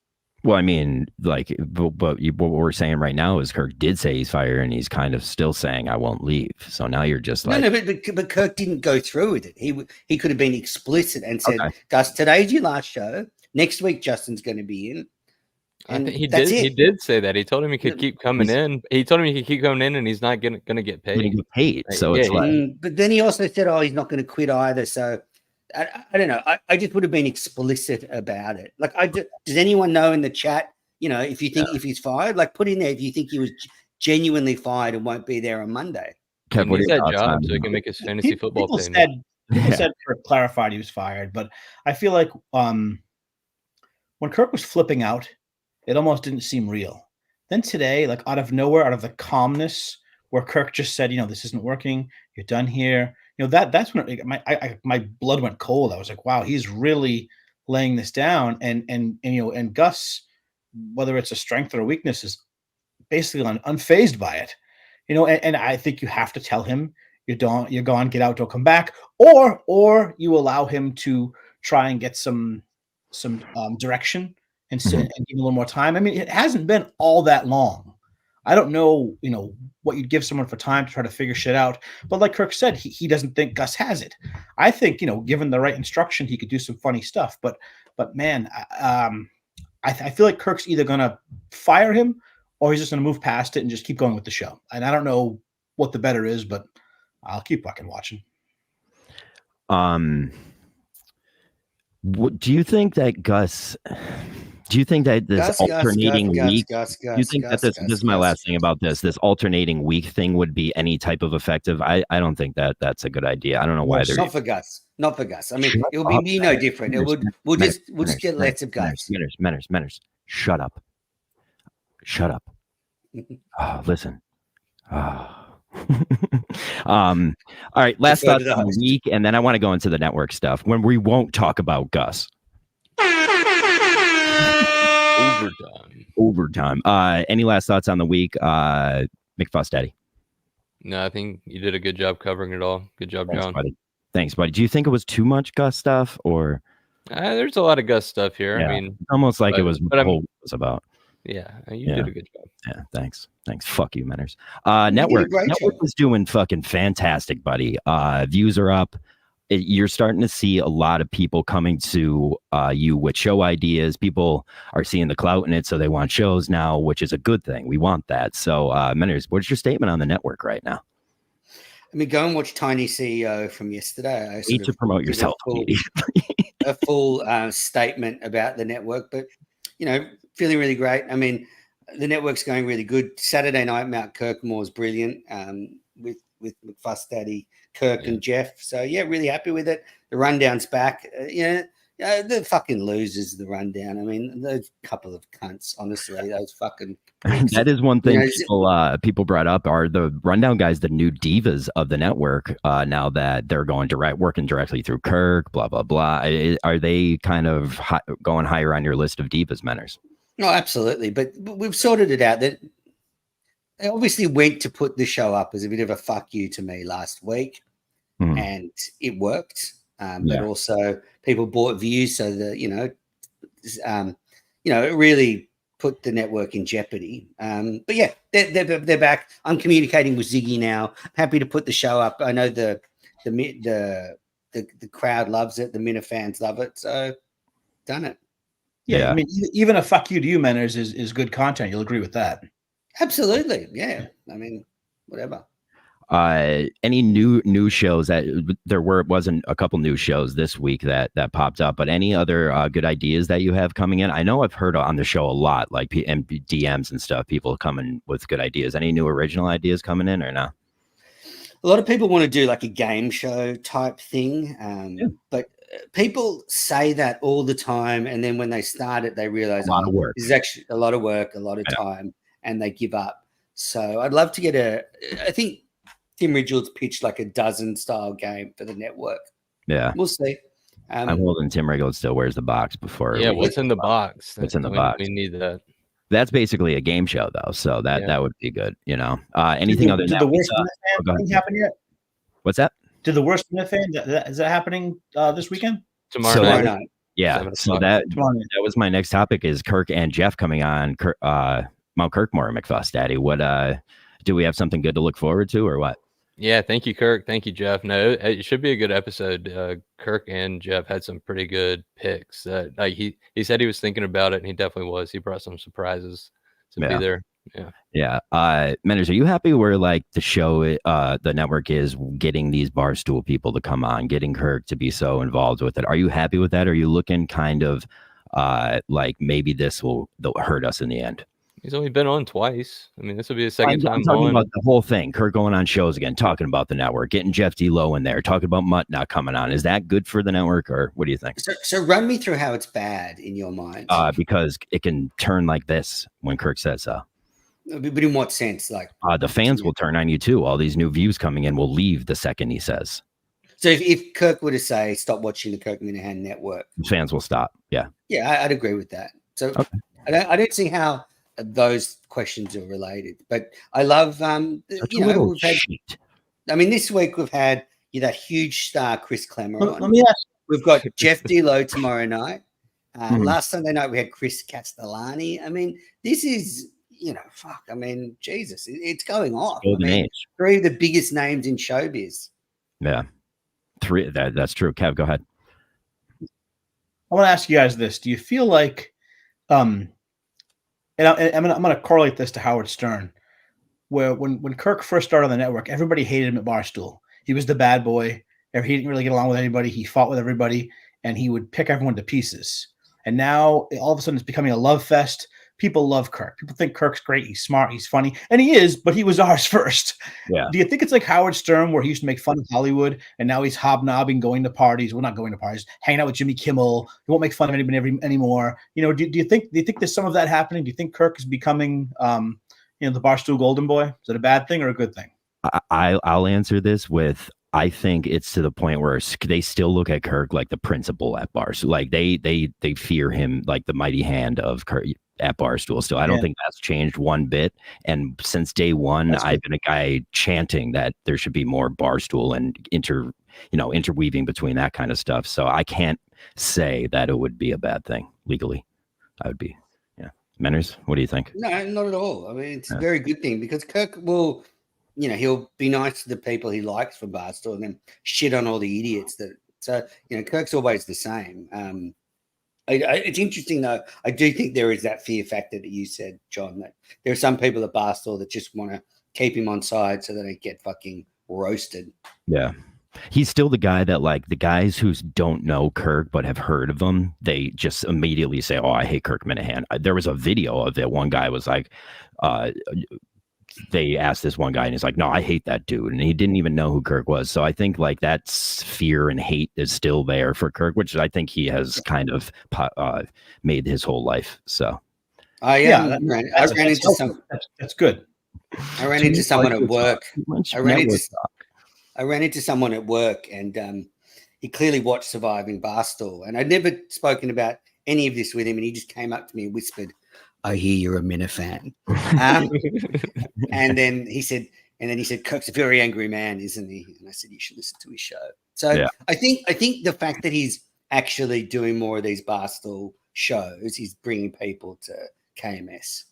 Well, I mean, like, but what we're saying right now is Kirk did say he's fired, and he's kind of still saying I won't leave. So now you're just like, but Kirk didn't go through with it. He could have been explicit and said, Gus, today's your last show. Next week, Justin's going to be in. And he did. He did say that. He told him he could keep coming in. He told him he could keep coming in, and he's not going to get paid. So it's like, but then he also said, he's not going to quit either. So. I don't know. I just would have been explicit about it. Like, does anyone know in the chat, if you think if he's fired, like put in there if you think he was genuinely fired and won't be there on Monday. Kev, what is that job so he can make his fantasy football team? People said Kirk clarified he was fired, but I feel like when Kirk was flipping out, it almost didn't seem real. Then today, like out of nowhere, out of the calmness, where Kirk just said, this isn't working, you're done here. That's when my blood went cold. I was like, wow, he's really laying this down. And Gus, whether it's a strength or a weakness, is basically unfazed by it. And I think you have to tell him you're gone, get out, don't come back, or you allow him to try and get some direction and give him a little more time. I mean, it hasn't been all that long. I don't know, what you'd give someone for time to try to figure shit out. But like Kirk said, he doesn't think Gus has it. I think, given the right instruction, he could do some funny stuff. But man, I feel like Kirk's either going to fire him or he's just going to move past it and just keep going with the show. And I don't know what the better is, but I'll keep fucking watching. What do you think that Gus? Do you think that this alternating week? Do you think that this is my last thing about this alternating week thing would be any type of effective? I don't think that's a good idea. I don't know why they're not for Gus. Not for Gus. I mean, it would be no different. We'll just get lots of Gus. Menners, shut up. Listen. All right, last thought on the week, and then I want to go into the network stuff when we won't talk about Gus. Overtime. Any last thoughts on the week, Mick Daddy? No, I think you did a good job covering it all. Good job, John. Thanks, buddy. Do you think it was too much Gus stuff, or there's a lot of Gus stuff here? Yeah, I mean, almost like it was what it was about. Yeah, you did a good job. Yeah, thanks. Fuck you, Menners. Network is doing fucking fantastic, buddy. Views are up. You're starting to see a lot of people coming to you with show ideas. People are seeing the clout in it, so they want shows now, which is a good thing. We want that. So, Menners, what's your statement on the network right now? I mean, go and watch Tiny CEO from yesterday. I need to promote yourself. A full statement about the network, but feeling really great. I mean, the network's going really good. Saturday night, Mount Kirkmore is brilliant with McFuss Daddy, Kirk and Jeff. So yeah, really happy with it. The rundown's back. The fucking losers, the rundown. I mean, those couple of cunts, honestly, those fucking pricks. That is one thing people brought up are the rundown guys, the new divas of the network. Now that they're working directly through Kirk, blah, blah, blah. Are they kind of going higher on your list of divas, Menners? No, absolutely. But we've sorted it out that they obviously went to put the show up as a bit of a fuck you to me last week, and it worked. But also people bought views, so that it really put the network in jeopardy. But yeah, they're back. I'm communicating with Ziggy now. Happy to put the show up. I know the The crowd loves it. The Minifans love it. So done it. Yeah, I mean, even a fuck you to you, Manners, is good content. You'll agree with that. Absolutely. Yeah. I mean, whatever. Any new shows that wasn't a couple new shows this week that popped up, but any other good ideas that you have coming in? I know I've heard on the show a lot, like DMs and stuff, people coming with good ideas. Any new original ideas coming in or no? A lot of people want to do like a game show type thing, but people say that all the time, and then when they start it, they realize a lot of work. This is actually a lot of work, a lot of time, and they give up. So I'd love to get I think Tim Ridgewood's pitched like a dozen style game for the network. Yeah, we'll see. I'm holding Tim Ridgewood still wears the box before. Yeah, what's in the box? What's in the box? We need that. That's basically a game show, though, so that would be good. You know, anything other than that? Did the worst Minifan thing happen yet? What's that? Did the worst Minifan is that happening this weekend? Tomorrow night. Yeah. So that was my next topic: is Kirk and Jeff coming on Mount Kirkmore McFuss, Daddy. What do we have something good to look forward to, or what? Yeah, thank you, Kirk. Thank you, Jeff. No, it should be a good episode. Kirk and Jeff had some pretty good picks. He said he was thinking about it, and he definitely was. He brought some surprises to be there. Yeah. Manners, are you happy where like the show, the network is getting these Barstool people to come on, getting Kirk to be so involved with it? Are you happy with that? Are you looking kind of like maybe this will hurt us in the end? He's only been on twice. I mean, this will be the second time. I'm talking about the whole thing. Kirk going on shows again, talking about the network, getting Jeff D. Lowe in there, talking about Mutt not coming on. Is that good for the network, or what do you think? So run me through how it's bad in your mind. Because it can turn like this when Kirk says so. But in what sense? Like the fans will turn on you too. All these new views coming in will leave the second he says. So if Kirk were to say, stop watching the Kirk Minahan network, fans will stop. Yeah. Yeah, I'd agree with that. So I don't see how those questions are related, but I love we've had, I mean, this week we've had that huge star Chris Clemmer on. Let me ask. We've got Jeff D. Lowe tomorrow night. Last Sunday night we had Chris Castellani. I mean, this is I mean, Jesus, it's going off. Three of the biggest names in showbiz. Yeah, three. That's true. Kev, go ahead. I want to ask you guys this: do you feel like and I'm going to correlate this to Howard Stern, where when Kirk first started on the network, everybody hated him at Barstool. He was the bad boy. He didn't really get along with anybody. He fought with everybody, and he would pick everyone to pieces. And now, all of a sudden, it's becoming a love fest. People love Kirk. People think Kirk's great. He's smart. He's funny. And he is, but he was ours first. Yeah. Do you think it's like Howard Stern, where he used to make fun of Hollywood, and now he's hobnobbing, going to parties? Well, not going to parties, hanging out with Jimmy Kimmel. He won't make fun of anybody anymore. Do you think there's some of that happening? Do you think Kirk is becoming, the Barstool Golden Boy? Is it a bad thing or a good thing? I'll answer this with, I think it's to the point where they still look at Kirk like the principal at Barstool. Like they fear him like the mighty hand of Kirk at Barstool still. I don't think that's changed one bit. And since day one, I've been a guy chanting that there should be more Barstool and interweaving between that kind of stuff. So I can't say that it would be a bad thing legally. I would be, Manners, what do you think? No, not at all. I mean, it's a very good thing because Kirk will, he'll be nice to the people he likes for Barstool and then shit on all the idiots Kirk's always the same. It's interesting though. I do think there is that fear factor that you said, John, that there are some people at Barstool that just want to keep him on side so that they get fucking roasted. Yeah. He's still the guy that like the guys who don't know Kirk but have heard of him, they just immediately say, oh, I hate Kirk Minahan. There was a video of it. One guy was like, they asked this one guy and he's like, no, I hate that dude. And he didn't even know who Kirk was. So I think like that fear and hate is still there for Kirk, which I think he has kind of made his whole life. So I ran into some. That's good. I ran into someone at work. I ran into someone at work and he clearly watched Surviving Barstool. And I'd never spoken about any of this with him. And he just came up to me and whispered, I hear you're a Minifan. And then he said, Kirk's a very angry man, isn't he? And I said, you should listen to his show. So I think the fact that he's actually doing more of these Barstool shows, he's bringing people to KMS.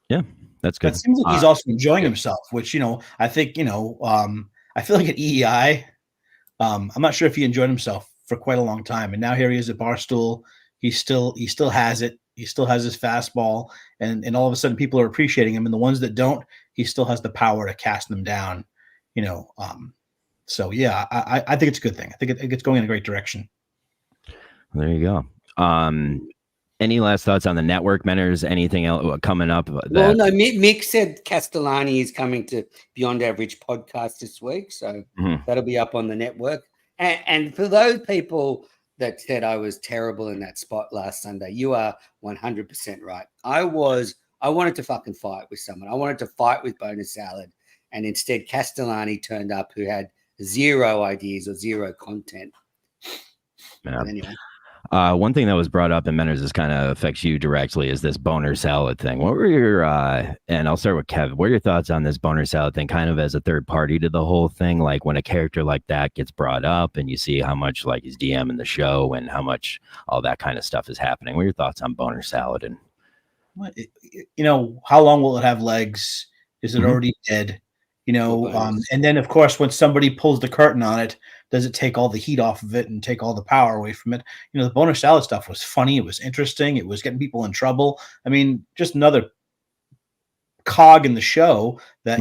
Yeah, that's good. It seems like he's also enjoying himself, which, I think, I feel like at EEI, I'm not sure if he enjoyed himself for quite a long time, and now here he is at Barstool. He still has it. He still has his fastball, and all of a sudden people are appreciating him. And the ones that don't, he still has the power to cast them down. So yeah, I think it's a good thing. I think it's going in a great direction. There you go. Any last thoughts on the network, Menners? Anything else coming up? Well, no, Mick said Castellani is coming to Beyond Average podcast this week, so that'll be up on the network. And for those people that said I was terrible in that spot last Sunday, you are 100% right. I wanted to fucking fight with someone. I wanted to fight with Bonus Salad, and instead Castellani turned up, who had 0 ideas or 0 content. Yeah. But anyway. One thing that was brought up in Menners, this kind of affects you directly, is this boner salad thing. What were your, and I'll start with Kev, what are your thoughts on this boner salad thing, kind of as a third party to the whole thing? Like when a character like that gets brought up and you see how much like he's DMing the show and how much all that kind of stuff is happening. What are your thoughts on boner salad? And how long will it have legs? Is it already dead? And then of course, when somebody pulls the curtain on it, does it take all the heat off of it and take all the power away from it? The boner salad stuff was funny. It was interesting. It was getting people in trouble. I mean, just another cog in the show that,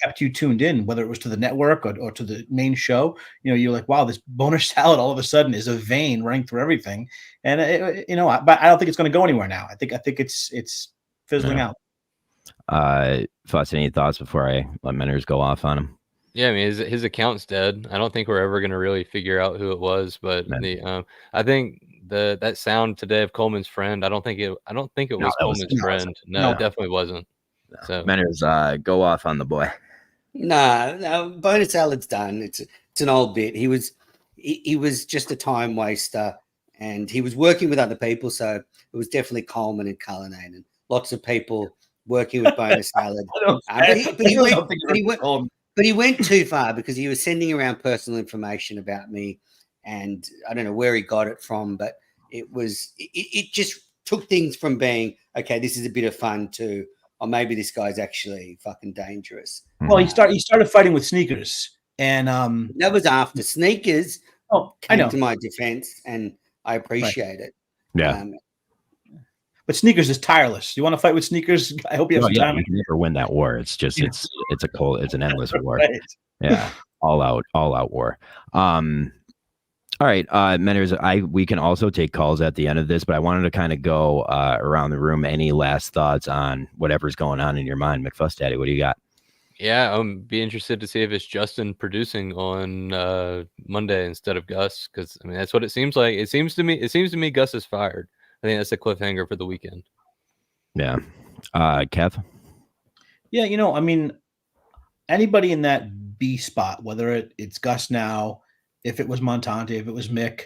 kept you tuned in, whether it was to the network or to the main show. You're like, wow, this boner salad all of a sudden is a vein running through everything. And, but I don't think it's going to go anywhere now. I think it's fizzling out. Fuss, any thoughts before I let Menners go off on him? Yeah, I mean his account's dead. I don't think we're ever going to really figure out who it was, but I think that sound today of Coleman's friend. I don't think it was Coleman's friend. No, it definitely wasn't. No. So Menners, go off on the boy. No, Bonus Salad's done. It's an old bit. He was just a time waster, and he was working with other people, so it was definitely Coleman and Cullinane and lots of people working with Bonus Salad. But he went too far because he was sending around personal information about me, and I don't know where he got it from, but it just took things from being, okay, this is a bit of fun, to, or maybe this guy's actually fucking dangerous. Well, he started fighting with Sneakers, and that was after Sneakers. I know. To my defense, and I appreciate it. Yeah. But Sneakers is tireless. You want to fight with Sneakers? I hope you have some time. You can never win that war. It's just it's an endless war. Right. Yeah, all out war. All right, Menners, we can also take calls at the end of this, but I wanted to kind of go around the room. Any last thoughts on whatever's going on in your mind, McFuss Daddy? What do you got? Yeah, be interested to see if it's Justin producing on Monday instead of Gus, because I mean that's what it seems like. It seems to me Gus is fired. I think that's a cliffhanger for the weekend. Yeah. Kev? Yeah, I mean, anybody in that B spot, whether it's Gus now, if it was Montante, if it was Mick,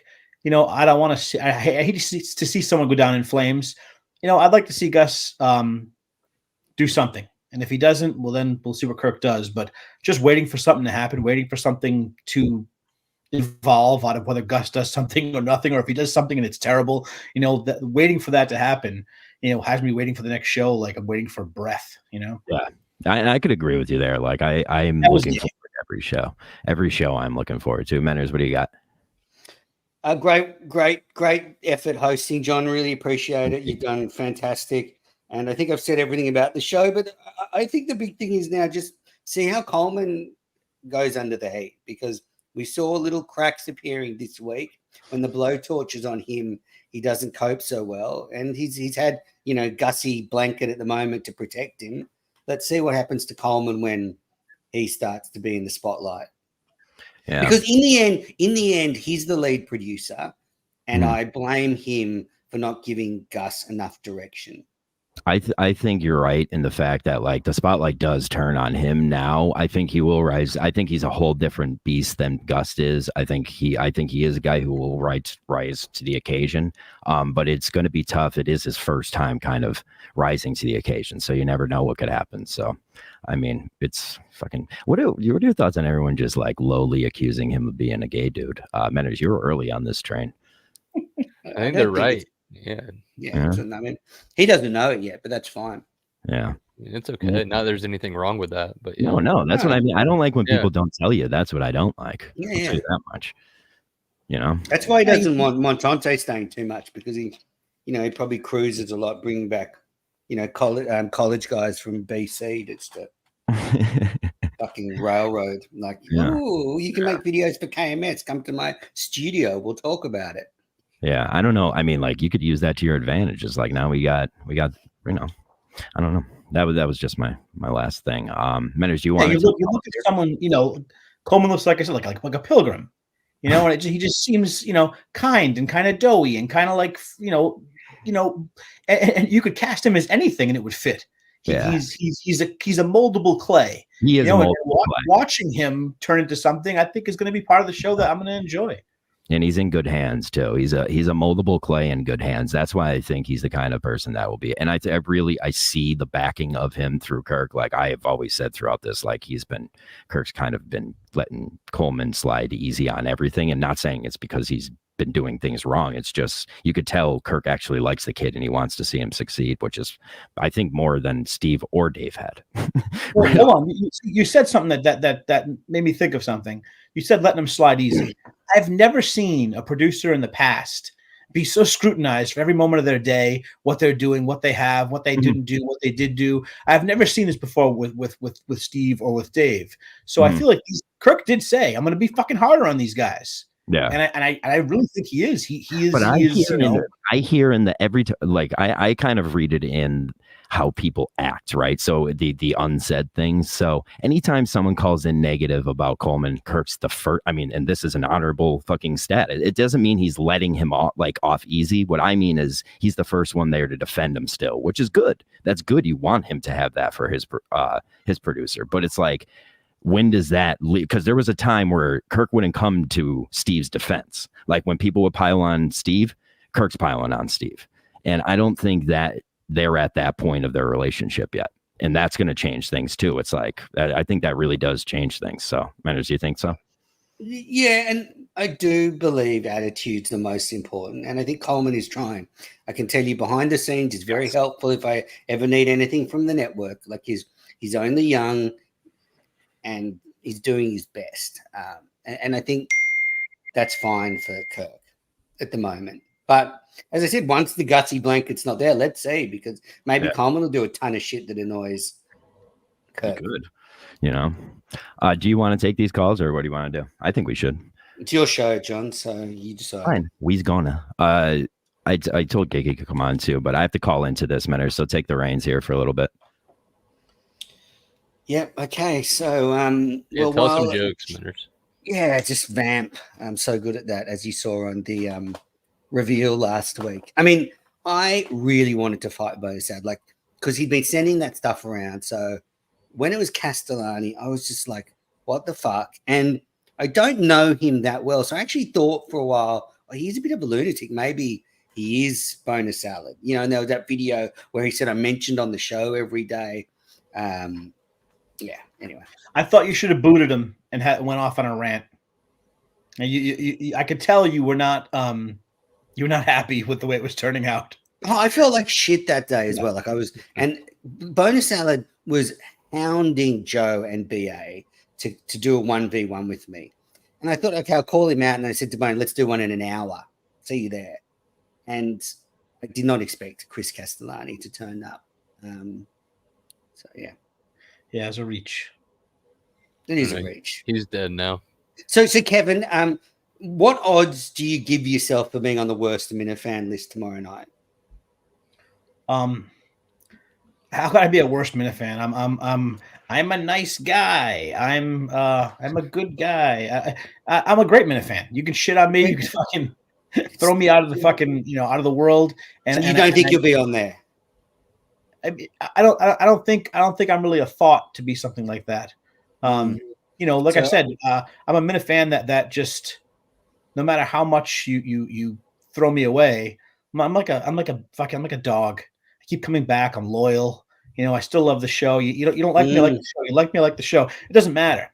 I don't want to see, I hate to see someone go down in flames. I'd like to see Gus do something. And if he doesn't, well, then we'll see what Kirk does. But just waiting for something to happen, waiting for something to evolve out of whether Gus does something or nothing, or if he does something and it's terrible, waiting for that to happen, has me waiting for the next show like I'm waiting for breath, Yeah, I could agree with you there. Like I'm looking forward to every show. Every show I'm looking forward to. Menners, what do you got? Great effort hosting, John. Really appreciate it. You've done fantastic. And I think I've said everything about the show, but I think the big thing is now just see how Coleman goes under the heat, because we saw little cracks appearing this week. When the blowtorch is on him, he doesn't cope so well. And he's had, Gussie blanket at the moment to protect him. Let's see what happens to Coleman when he starts to be in the spotlight. Yeah. Because in the end, he's the lead producer, and I blame him for not giving Gus enough direction. I think you're right in the fact that like the spotlight does turn on him now. I think he will rise. I think he's a whole different beast than Gus is. I think he is a guy who will rise to the occasion. But it's going to be tough. It is his first time kind of rising to the occasion, so you never know what could happen. So, I mean, it's fucking. What are your thoughts on everyone just like lowly accusing him of being a gay dude? Menners, you were early on this train. I think they're right. Yeah. I mean, he doesn't know it yet, but that's fine. Yeah. It's okay. Not there's anything wrong with that, but yeah. No, that's what I mean. I don't like when Yeah. people don't tell you. That's what I don't like. Yeah, I'll tell you that much. You know, That's why he doesn't want Montante staying too much, because he probably cruises a lot, bringing back, college guys from BC just to fucking railroad. Like, oh, you can make videos for KMS. Come to my studio. We'll talk about it. Yeah, I don't know. I mean, like, you could use that to your advantage. It's like, now we got, I don't know. That was just my last thing. Manners, do you want you look at someone, Coleman looks like I said, like a pilgrim, and he just seems, kind and kind of doughy and kind of like, and you could cast him as anything and it would fit. He's a moldable clay. He is moldable clay. Watching him turn into something, I think, is going to be part of the show that I'm going to enjoy. And he's in good hands too. He's a moldable clay in good hands. That's why I think he's the kind of person that will be. And I see the backing of him through Kirk. Like I have always said throughout this, like Kirk's kind of been letting Coleman slide easy on everything, and not saying it's because he's been doing things wrong. It's just, you could tell Kirk actually likes the kid and he wants to see him succeed, which is, I think, more than Steve or Dave had. Well, hold on. You said something that made me think of something. You said letting him slide easy. I've never seen a producer in the past be so scrutinized for every moment of their day, what they're doing, what they have, what they didn't do, what they did do. I've never seen this before with Steve or with Dave. So I feel like Kirk did say, I'm going to be fucking harder on these guys. Yeah, and I really think he is. He is. But I hear in the every like I kind of read it in how people act, right? So the unsaid things. So anytime someone calls in negative about Coleman, Kirk's the first. I mean, and this is an honorable fucking stat. It doesn't mean he's letting him off easy. What I mean is he's the first one there to defend him still, which is good. That's good. You want him to have that for his producer, but it's like, when does that leave? Because there was a time where Kirk wouldn't come to Steve's defense. Like when people would pile on Steve, Kirk's piling on Steve. And I don't think that they're at that point of their relationship yet. And that's going to change things too. It's like, I think that really does change things. So, Manners, do you think so? Yeah, and I do believe attitude's the most important. And I think Coleman is trying. I can tell you behind the scenes, it's very helpful if I ever need anything from the network. Like he's only young, and he's doing his best. And I think that's fine for Kirk at the moment. But as I said, once the gutsy blanket's not there, let's see, because maybe Coleman will do a ton of shit that annoys Kirk. Good. Do you want to take these calls, or what do you want to do? I think we should. It's your show, John, so you decide. Fine. We's gonna. I told Gigi to come on too, but I have to call into this, Manners, so take the reins here for a little bit. Yep. Okay. So, tell some jokes, Manners. Yeah, just vamp. I'm so good at that, as you saw on the reveal last week. I mean, I really wanted to fight Bosad, like, because he'd been sending that stuff around. So when it was Castellani, I was just like, what the fuck? And I don't know him that well. So I actually thought for a while, oh, he's a bit of a lunatic. Maybe he is bonus salad. And there was that video where he said, I mentioned on the show every day. Yeah. Anyway, I thought you should have booted him and went off on a rant. And I could tell you were not happy with the way it was turning out. Oh, I felt like shit that day as well. Like I was, and Bonus Salad was hounding Joe and BA to do a 1v1 with me. And I thought, okay, I'll call him out. And I said to Bone, let's do one in an hour. See you there. And I did not expect Chris Castellani to turn up. So yeah. Yeah, it's a reach. It is a reach. He's dead now. So Kevin, what odds do you give yourself for being on the worst Minifan list tomorrow night? How could I be a worst Minifan? I'm a nice guy. I'm a good guy. I'm a great Minifan. You can shit on me. You can fucking throw me out of the fucking out of the world. And so you don't think you'll be on there? I don't think I'm really a thought to be something like that. Like I said, I'm a Minifan that just, no matter how much you throw me away, I'm like a dog. I keep coming back. I'm loyal. I still love the show. You don't like me, I like the show. You like me, I like the show. It doesn't matter.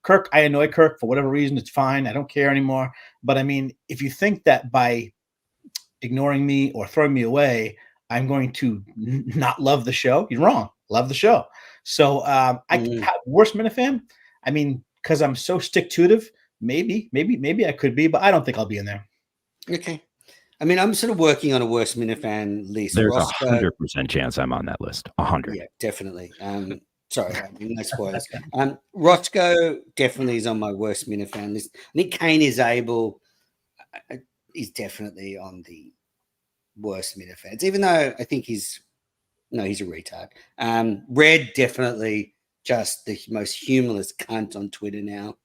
Kirk, I annoy Kirk for whatever reason. It's fine. I don't care anymore. But I mean, if you think that by ignoring me or throwing me away, I'm going to not love the show. You're wrong. Love the show. So I have worst Minifan. I mean, because I'm so stick-to-itive, maybe I could be, but I don't think I'll be in there. Okay. I mean, I'm sort of working on a worst Minifan list. There's Roscoe, 100% chance I'm on that list. 100. Yeah, definitely. Sorry, I mean, no spoilers. Roscoe definitely is on my worst Minifan list. I think Kane is able. He's definitely on the worst Minifans, even though I think he's a retard. Red, definitely just the most humorless cunt on Twitter now.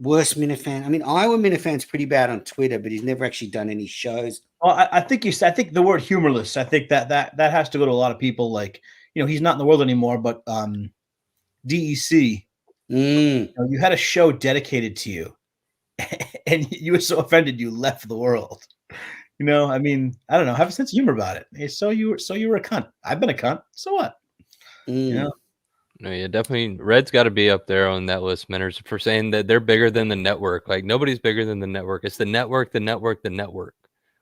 Worst Minifan. I mean, Iowa Minifan's pretty bad on Twitter, but he's never actually done any shows. Well, I think the word humorless. I think that has to go to a lot of people. Like, he's not in the world anymore, but DEC. You had a show dedicated to you, and you were so offended you left the world. I mean, I don't know. Have a sense of humor about it. Hey, so you were a cunt. I've been a cunt. So what? No, yeah, definitely. Red's got to be up there on that list, Menners, for saying that they're bigger than the network. Like, nobody's bigger than the network. It's the network, the network, the network.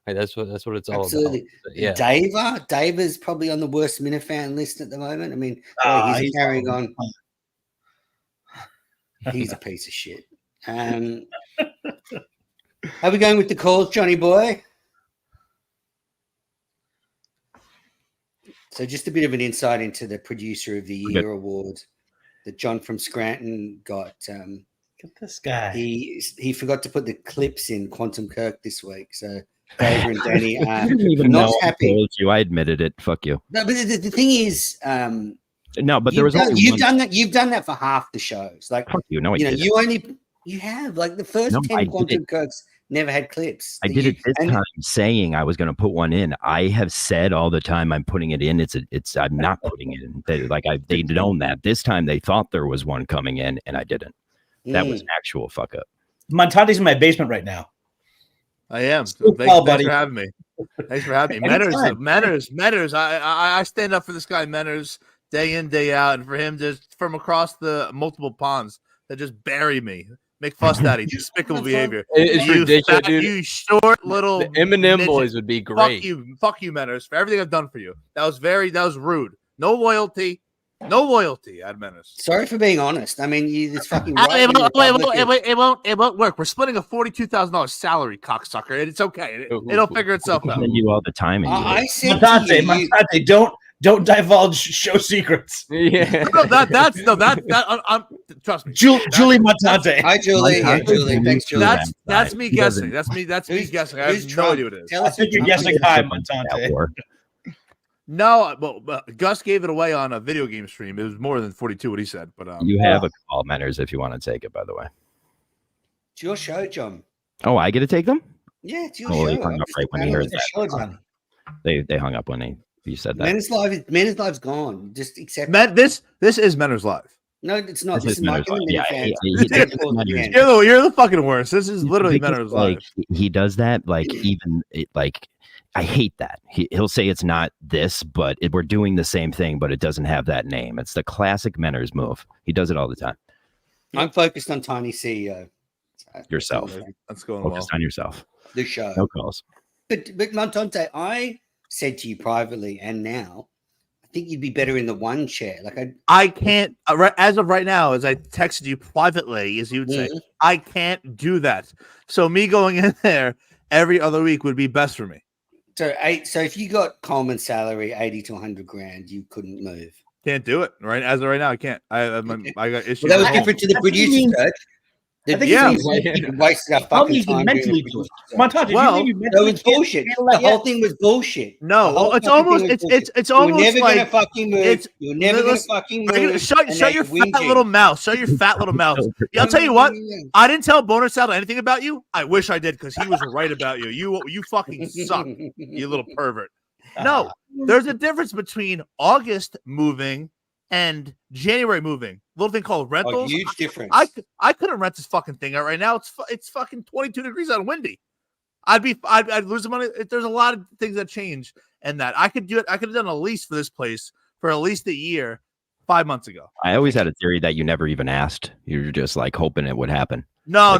Like, that's what it's all about. Yeah. Dava's probably on the worst Minifan list at the moment. I mean, he's carrying on. He's a piece of shit. Are we going with the calls, Johnny boy? So just a bit of an insight into the Producer of the Year award that John from Scranton got. Look at this guy. He forgot to put the clips in Quantum Kirk this week. So Dave and Danny didn't even not know happy. I told you. I admitted it. Fuck you. No, but the thing is, no, but there was only you've done that. You've done that for half the shows. Like, fuck you. No, I didn't. You have like the first 10 Quantum Kirks never had clips. I did it this time, saying I was going to put one in. I have said all the time I'm putting it in. I'm not putting it in. They'd known that. This time they thought there was one coming in, and I didn't. That was an actual fuck up. Montate's in my basement right now. I am. Thanks for having me. Thanks for having me. Menners. I stand up for this guy, Menners, day in, day out, and for him just from across the multiple ponds that just bury me. Make fuss daddy, despicable behavior. It's ridiculous, dude. You short little the Eminem midget. Boys would be great. Fuck you, Menners, for everything I've done for you. That was rude. No loyalty at Menners. Sorry for being honest. I mean, it's fucking. It won't work. We're splitting a $42,000 salary, cocksucker. It's okay. It'll figure itself out. You all the time. I said, Montate, don't divulge show secrets. Yeah. Trust me. Julie Montate. Hi, Julie. Yeah, Julie. Thanks, Julie. That's me guessing. That's me guessing. I have no idea what it is. I think you're guessing high, Montate. No, well, Gus gave it away on a video game stream. It was more than 42, what he said. But you have a call, Menners, if you want to take it, by the way. It's your show, John. Oh, I get to take them? Yeah, it's your show. He hung up right when he heard that. They hung up when you said that. Men's Live's gone. Just accept this is Menners Live. No, it's not. This is Mike and the Minifans. You're the fucking worst. This is literally Menners Live. He does that I hate that. He'll say it's not this, but we're doing the same thing, but it doesn't have that name. It's the classic Menners move. He does it all the time. I'm focused on Tiny CEO. Yourself. That's going focused on yourself. The show. No calls. But Montante, I said to you privately, and now I think you'd be better in the one chair. Like I can't as of right now, as I texted you privately, as you would say, I can't do that. So me going in there every other week would be best for me. So if you got Coleman's salary 80 to 100 grand, you couldn't move. Can't do it right as of right now. I can't. I got issues. Well, that was different to the producer, Coach. Wasted our fucking time. Mentally do it. Montage, that was bullshit. The whole thing was bullshit. No, it's almost never like gonna fucking move. You're never gonna fucking move. Shut your fat little mouth. Shut your fat little mouth. I'll tell you what. I didn't tell Boner Saddle anything about you. I wish I did because he was right about you. You fucking suck. You little pervert. No, there's a difference between August moving and January moving. Little thing called rentals. Huge difference. I couldn't rent this fucking thing out right now. It's fucking 22 degrees out and windy. I'd lose the money. There's a lot of things that change, and that I could do it. I could have done a lease for this place for at least a year 5 months ago. I always had a theory that you never even asked. You were just like hoping it would happen. No,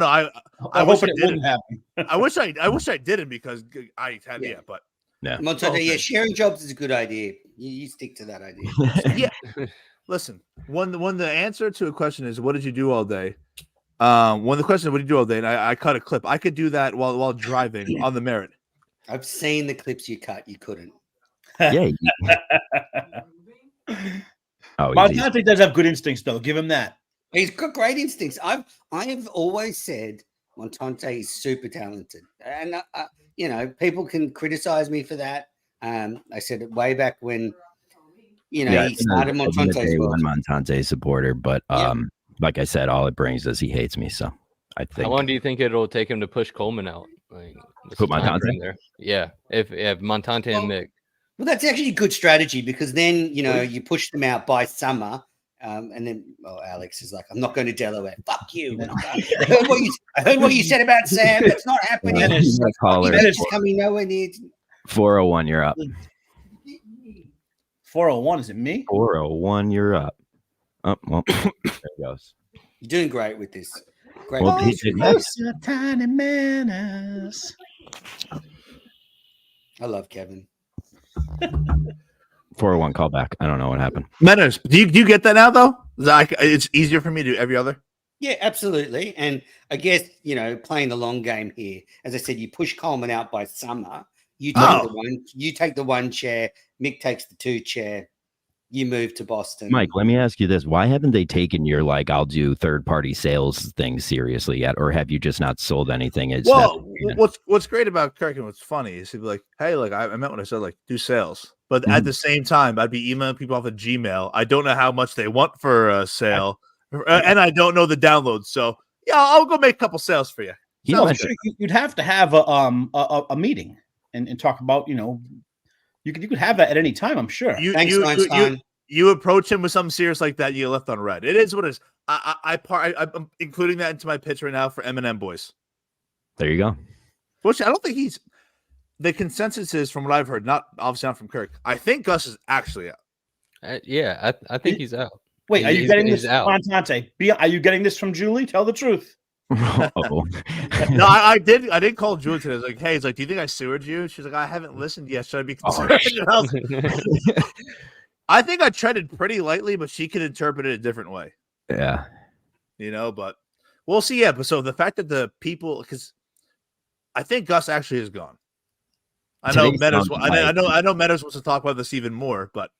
I wish it wouldn't happen. I wish I didn't because I had but Yeah. Montante, yeah, sharing jobs is a good idea. You stick to that idea. Yeah. Listen, when the answer to a question is what did you do all day? When the question is what did you do all day, and I cut a clip, I could do that while driving on the Merit. I've seen the clips you cut. You couldn't. Yeah. Montante does have good instincts, though. Give him that. He's got great instincts. I've always said Montante is super talented, and people can criticize me for that. I said it way back when, he started Montante's world. I'm a Montante supporter, but like I said, all it brings is he hates me. So I think. How long do you think it'll take him to push Coleman out? Like, put Montante in there? Yeah, if Montante and Mick. Well, that's actually a good strategy because then you push them out by summer. And then Alex is like, I'm not going to Delaware. Fuck you. I heard what you said about Sam. That's not happening. It's coming nowhere near. 401, you're up. 401, is it me? 401, you're up. Oh, well, there it goes. You're doing great with this. Great. Well, tiny menace. I love Kevin. 401 callback. I don't know what happened. Menace, do you get that now though? It's easier for me to do every other. Yeah, absolutely. And I guess playing the long game here. As I said, you push Coleman out by summer. You take the one chair. Mick takes the 2 chair. You move to Boston. Mike, let me ask you this: why haven't they taken your I'll do third-party sales thing seriously yet, or have you just not sold anything? What's great about Kirk and what's funny is he'd be like, "Hey, I meant when I said do sales." But at the same time, I'd be emailing people off of Gmail. I don't know how much they want for a sale, and I don't know the downloads. So yeah, I'll go make a couple sales for you. You'd have to have a meeting and talk about you could have that at any time. I'm sure. You approach him with something serious like that, you get left on red. It is what it is. I'm including that into my pitch right now for Eminem Boys. There you go. Which I don't think he's. The consensus is, from what I've heard, obviously not from Kirk. I think Gus is actually out. I think he's out. Wait, are you getting this from Montante? Are you getting this from Julie? Tell the truth. No, I did call Julie today. I was like, "Hey, do you think I sewered you?" She's like, "I haven't listened yet. Should I be concerned?" I think I treaded pretty lightly, but she could interpret it a different way. Yeah, but we'll see. Yeah, but so the fact that the people, because I think Gus actually is gone. I know Meadows wants to talk about this even more, but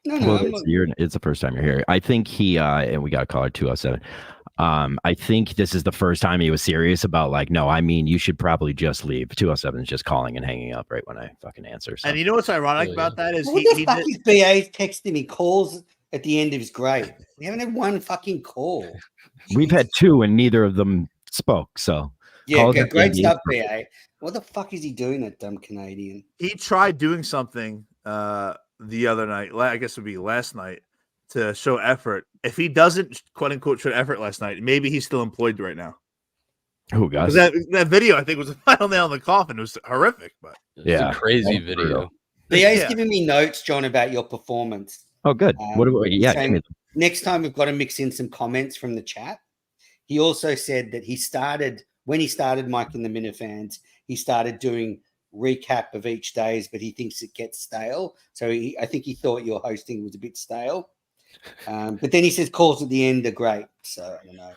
it's the first time you're here. I think he and we got a caller 207. I think this is the first time he was serious about no, I mean you should probably just leave. 207 is just calling and hanging up right when I fucking answer. So. And you know what's ironic about that is what the fuck is BA texting me calls at the end of his grade? We haven't had one fucking call. We've had 2 and neither of them spoke. So yeah, great stuff, BA. What the fuck is he doing, that dumb Canadian? He tried doing something the other night. I guess it would be last night to show effort. If he doesn't, quote unquote, show effort last night, maybe he's still employed right now. Oh, God. That video, I think, was the final nail in the coffin. It was horrific, but it's a crazy video. BA's giving me notes, John, about your performance. Oh, good. Next time we've got to mix in some comments from the chat. He also said that when he started Mike and the Minifans, he started doing recap of each days, but he thinks it gets stale. So I think he thought your hosting was a bit stale. But then he says calls at the end are great. So I don't know.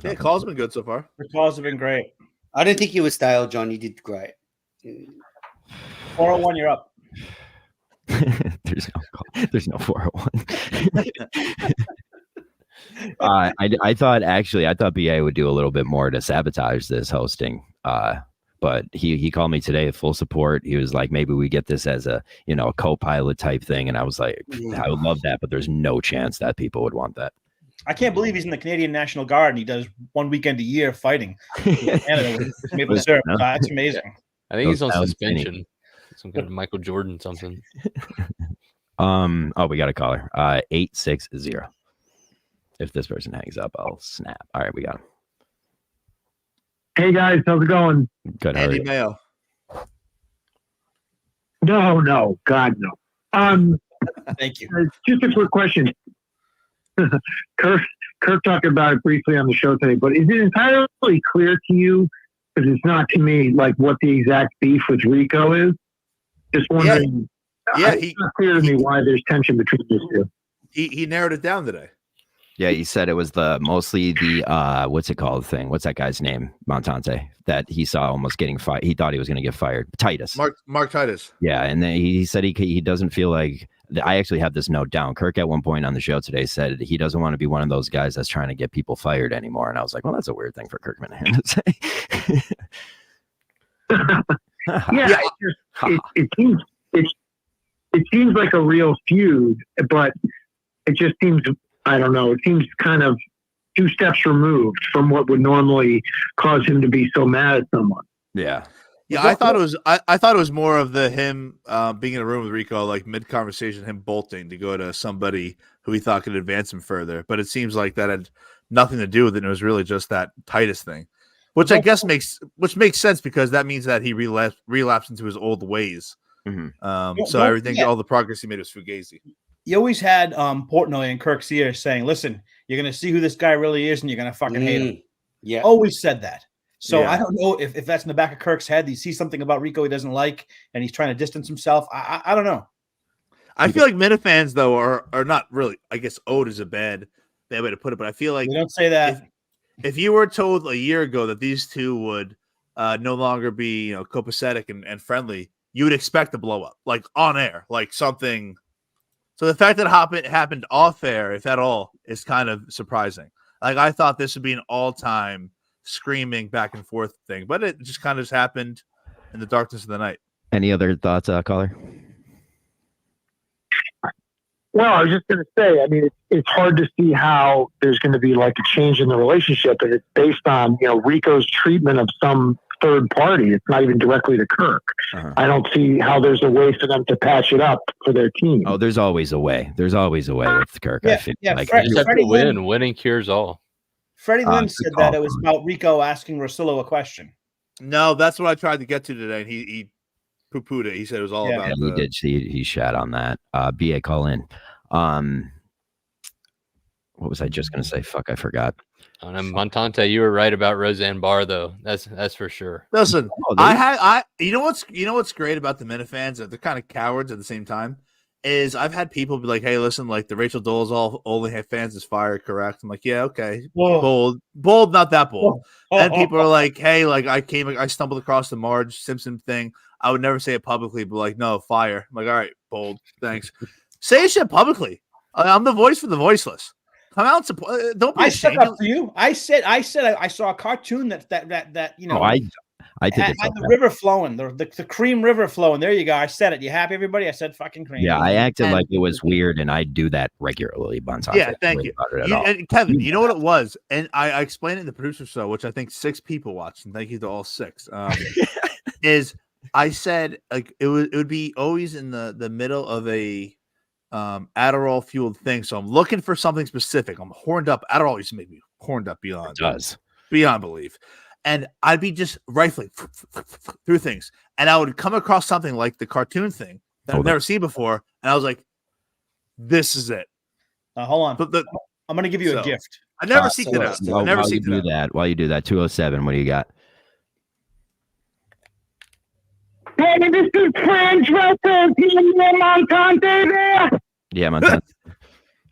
Yeah, calls have been good so far. The calls have been great. I don't think you were stale, John. You did great. 401, you're up. There's no 401. I thought BA would do a little bit more to sabotage this hosting. But he called me today at full support. He was like, maybe we get this as a co-pilot type thing. And I was like, I would love that, but there's no chance that people would want that. I can't believe he's in the Canadian National Guard and he does one weekend a year fighting in Canada with maple syrup. That's amazing. I think he's on suspension. Some kind of Michael Jordan something. We got a caller. 860. If this person hangs up, I'll snap. All right, we got him. Hey guys, how's it going? Good. Andy Mayo. No, God no. Thank you. Just a quick question. Kirk talked about it briefly on the show today, but is it entirely clear to you, because it's not to me, what the exact beef with Rico is? Just wondering. Yeah, it's not clear to me why there's tension between these two. He narrowed it down today. Yeah, he said it was mostly the what's it called thing? What's that guy's name? Montante, that he saw almost getting fired. He thought he was going to get fired. Titus. Mark Titus. Yeah, and then he said he doesn't feel like. I actually have this note down. Kirk at one point on the show today said he doesn't want to be one of those guys that's trying to get people fired anymore. And I was like, well, that's a weird thing for Kirk Minahan to say. Yeah, it seems like a real feud, but it just seems, I don't know, it seems kind of 2 steps removed from what would normally cause him to be so mad at someone. Yeah. Yeah, I thought it was more of him being in a room with Rico, like mid conversation, him bolting to go to somebody who he thought could advance him further. But it seems like that had nothing to do with it. It was really just that Titus thing, which I guess makes sense because that means that he relapsed into his old ways. Mm-hmm. So everything, all the progress he made was fugazi. You always had Portnoy and Kirk's ear saying, "Listen, you're going to see who this guy really is, and you're going to fucking hate him." Yeah, always said that. So I don't know if that's in the back of Kirk's head. He sees something about Rico he doesn't like, and he's trying to distance himself. I don't know. I feel like Minifans though are not really. I guess owed is a bad way to put it, but I feel like they don't say that. If you were told a year ago that these two would no longer be copacetic and friendly, you would expect a blow up, like on air, like something. So the fact that it happened off air, if at all, is kind of surprising. Like I thought this would be an all-time screaming back and forth thing, but it just kind of happened in the darkness of the night. Any other thoughts, caller? Well, I was just going to say, I mean, it's hard to see how there's going to be like a change in the relationship, and it's based on Rico's treatment of some third party. It's not even directly to Kirk. I don't see how there's a way for them to patch it up for their team. Oh, there's always a way. There's always a way with Kirk. I feel like winning cures all. Freddie Lynn said that it was about Rico asking Rosillo a question. No, that's what I tried to get to today. And he poo-pooed it. He said it was all about. Yeah, he did. He shat on that. BA call in. What was I just gonna say? Fuck, I forgot. Montante, you were right about Roseanne Barr, though. That's for sure. Listen, you know what's great about the Minifans? They're kind of cowards at the same time. Is I've had people be like, "Hey, listen, like the Rachel Dolezal only have fans is fired, correct?" I'm like, "Yeah, okay, bold, not that bold." And people are like, "Hey, like I stumbled across the Marge Simpson thing. I would never say it publicly, but like, no, fire." I'm like, "All right, bold, thanks." Say shit publicly. I'm the voice for the voiceless. Come out and support. Don't be ashamed. I stuck up for you. I said I saw a cartoon that I did had the river flowing, the cream river flowing. There you go. I said it. You happy, everybody? I said fucking cream. Yeah, I acted like it was weird, and I do that regularly. Yeah, thank you. And Kevin, you know what it was? And I explained it in the producer show, which I think 6 people watched, and thank you to all 6. Is I said like it would be always in the middle of a Adderall fueled thing. So I'm looking for something specific. I'm horned up. Adderall used to make me horned up beyond belief. And I'd be just rifling through things. And I would come across something like the cartoon thing that I've never seen before. And I was like, this is it. Hold on. But I'm going to give you a gift. I never seeked it out. I never seeked it out. While you do that, 207, what do you got? Hey, this is Fran Dresser. Montante there. Yeah, Montante.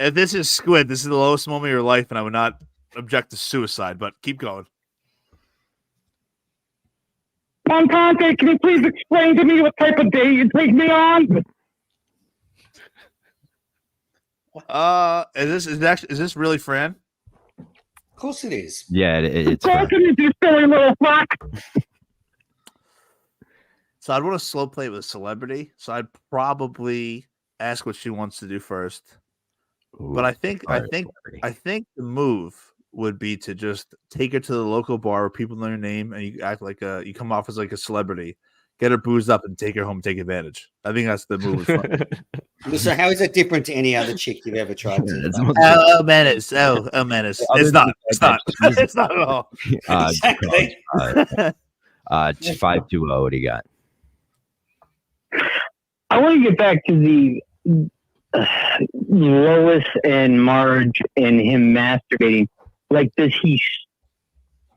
If this is Squid, this is the lowest moment of your life, and I would not object to suicide, but keep going. Montante, can you please explain to me what type of date you take me on? Is this really Fran? Of course it is. Yeah, it's Fran. You silly little fuck. So I'd want to slow play it with a celebrity. So I'd probably ask what she wants to do first. Ooh, but I think the move would be to just take her to the local bar where people know your name and you act like you come off as like a celebrity, get her boozed up and take her home, take advantage. I think that's the move. So how is that different to any other chick you've ever tried to? Menace. Menace. It's not. It's not at all. Exactly. 520. What do you got? I want to get back to the Lois and Marge and him masturbating. Like, does he